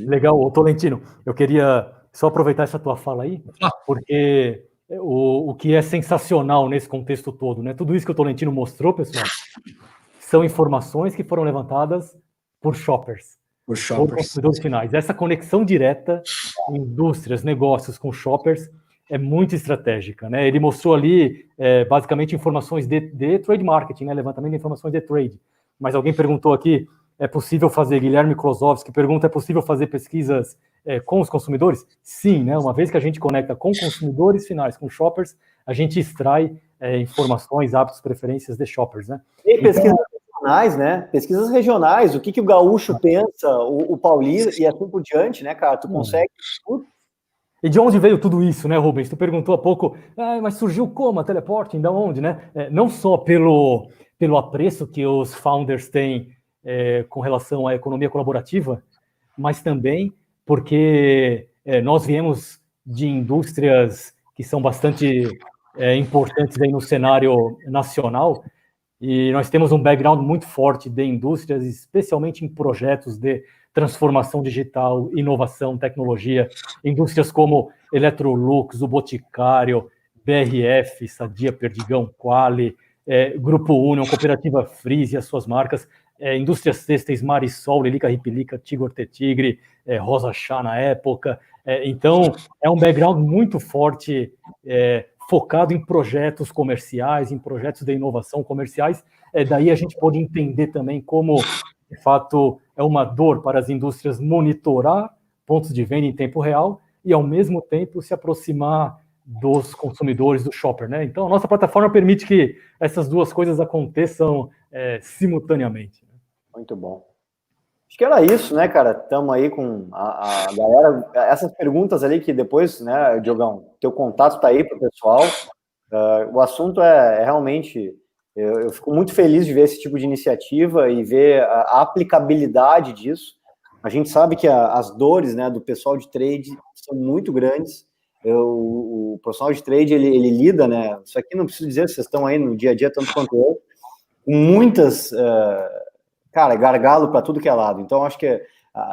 Legal, Tolentino, eu queria só aproveitar essa tua fala aí, porque o que é sensacional nesse contexto todo, né? Tudo isso que o Tolentino mostrou, pessoal, são informações que foram levantadas por shoppers, por consumidores finais. Essa conexão direta indústrias, negócios com shoppers é muito estratégica, né? Ele mostrou ali, basicamente, informações de trade marketing, né? Levantamento de informações de trade. Mas alguém perguntou aqui, é possível fazer, Guilherme Klosowski pergunta, é possível fazer pesquisas com os consumidores? Sim, né? Uma vez que a gente conecta com consumidores finais, com shoppers, a gente extrai informações, hábitos, preferências de shoppers, né? E pesquisas regionais, né? Pesquisas regionais, o que o gaúcho pensa, o paulista e assim por diante, né, cara? Tu consegue tudo. E de onde veio tudo isso, né, Rubens? Tu perguntou há pouco, mas surgiu como a teleporting, da onde, né? Não só pelo apreço que os founders têm com relação à economia colaborativa, mas também porque nós viemos de indústrias que são bastante importantes aí no cenário nacional, e nós temos um background muito forte de indústrias, especialmente em projetos de transformação digital, inovação, tecnologia, indústrias como Electrolux, o Boticário, BRF, Sadia, Perdigão, Quali, Grupo Union, Cooperativa Freeze e as suas marcas, indústrias têxteis Marisol, Lelica Ripilica, Tigor Tigre, Rosa Chá na época. Então, é um background muito forte, focado em projetos comerciais, em projetos de inovação comerciais. Daí a gente pode entender também como, de fato, é uma dor para as indústrias monitorar pontos de venda em tempo real e, ao mesmo tempo, se aproximar dos consumidores, do shopper, né? Então, a nossa plataforma permite que essas duas coisas aconteçam simultaneamente. Muito bom. Acho que era isso, né, cara? Estamos aí com a galera. Essas perguntas ali que depois, né, Diogão, teu contato está aí para o pessoal. O assunto é realmente... Eu fico muito feliz de ver esse tipo de iniciativa e ver a aplicabilidade disso. A gente sabe que as dores, né, do pessoal de trade são muito grandes. O profissional de trade, ele lida, né? Isso aqui não preciso dizer, vocês estão aí no dia a dia, tanto quanto eu, com muitas... cara, gargalo para tudo que é lado. Então, acho que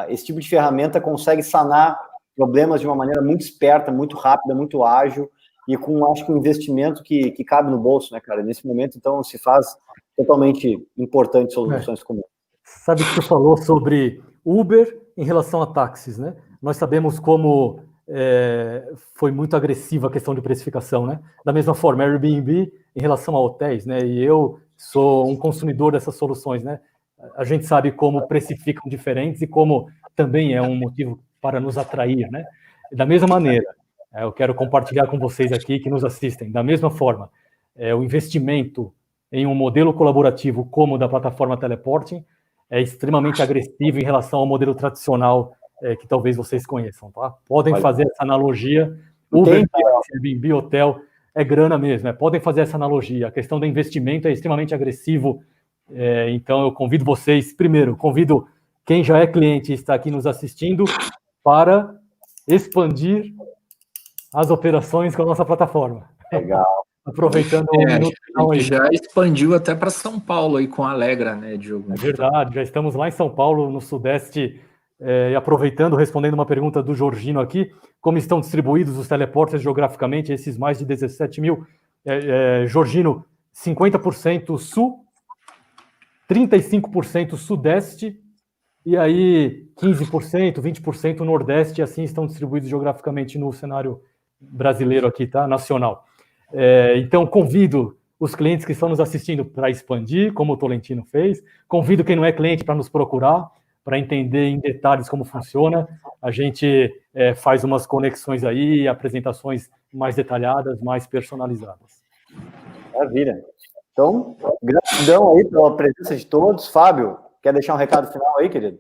esse tipo de ferramenta consegue sanar problemas de uma maneira muito esperta, muito rápida, muito ágil, e com, acho que, um investimento que cabe no bolso, né, cara? Nesse momento, então, se faz totalmente importante soluções como essa. Sabe que tu falou sobre Uber em relação a táxis, né? Nós sabemos como foi muito agressiva a questão de precificação, né? Da mesma forma, Airbnb em relação a hotéis, né? E eu sou um consumidor dessas soluções, né? A gente sabe como precificam diferentes e como também é um motivo para nos atrair, né? Da mesma maneira, eu quero compartilhar com vocês aqui que nos assistem, da mesma forma, o investimento em um modelo colaborativo como o da plataforma Teleporting é extremamente agressivo em relação ao modelo tradicional que talvez vocês conheçam, tá? Podem fazer essa analogia, Uber, Airbnb, hotel, é grana mesmo, podem fazer essa analogia, a questão do investimento é extremamente agressivo. Então, eu convido vocês, primeiro, convido quem já é cliente e está aqui nos assistindo para expandir as operações com a nossa plataforma. Legal. Aproveitando a gente já expandiu até para São Paulo aí com a Alegra, né, Diogo? É verdade, já estamos lá em São Paulo, no Sudeste, E aproveitando, respondendo uma pergunta do Jorginho aqui, como estão distribuídos os teleportes geograficamente, esses mais de 17 mil? Jorginho, 50% sul, 35% sudeste, e aí 15%, 20% nordeste, e assim estão distribuídos geograficamente no cenário brasileiro aqui, tá? Nacional. Então, convido os clientes que estão nos assistindo para expandir, como o Tolentino fez, convido quem não é cliente para nos procurar, para entender em detalhes como funciona. A gente faz umas conexões aí, apresentações mais detalhadas, mais personalizadas. Maravilha. Então, gratidão aí pela presença de todos. Fábio, quer deixar um recado final aí, querido?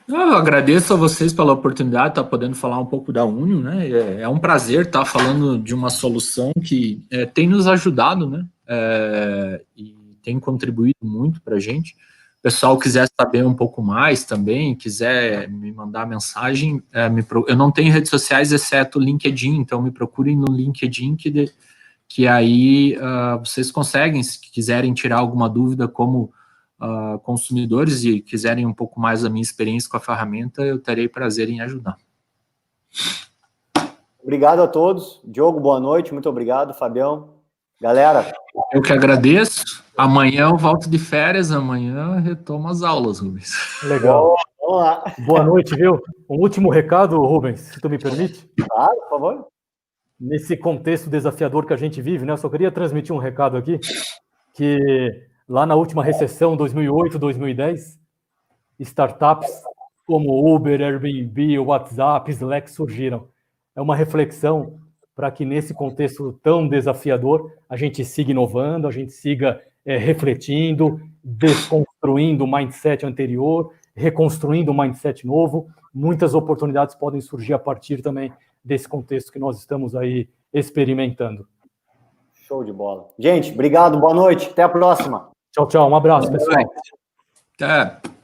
Eu agradeço a vocês pela oportunidade de estar podendo falar um pouco da Unio, né? É um prazer estar falando de uma solução que tem nos ajudado, né? E tem contribuído muito para a gente. O pessoal quiser saber um pouco mais também, quiser me mandar mensagem, eu não tenho redes sociais exceto o LinkedIn, então me procurem no LinkedIn, que aí vocês conseguem, se quiserem tirar alguma dúvida como consumidores e quiserem um pouco mais da minha experiência com a ferramenta, eu terei prazer em ajudar. Obrigado a todos. Diogo, boa noite. Muito obrigado, Fabião. Galera. Eu que agradeço. Amanhã eu volto de férias, amanhã eu retomo as aulas, Rubens. Legal. Vamos lá. Boa noite, viu? Um último recado, Rubens, se tu me permite. Claro, por favor. Nesse contexto desafiador que a gente vive, né? Eu só queria transmitir um recado aqui, que lá na última recessão, 2008, 2010, startups como Uber, Airbnb, WhatsApp, Slack surgiram. É uma reflexão para que nesse contexto tão desafiador a gente siga inovando, a gente siga refletindo, desconstruindo o mindset anterior, reconstruindo o mindset novo. Muitas oportunidades podem surgir a partir também desse contexto que nós estamos aí experimentando. Show de bola. Gente, obrigado, boa noite, até a próxima. Tchau, tchau, um abraço, pessoal. Até.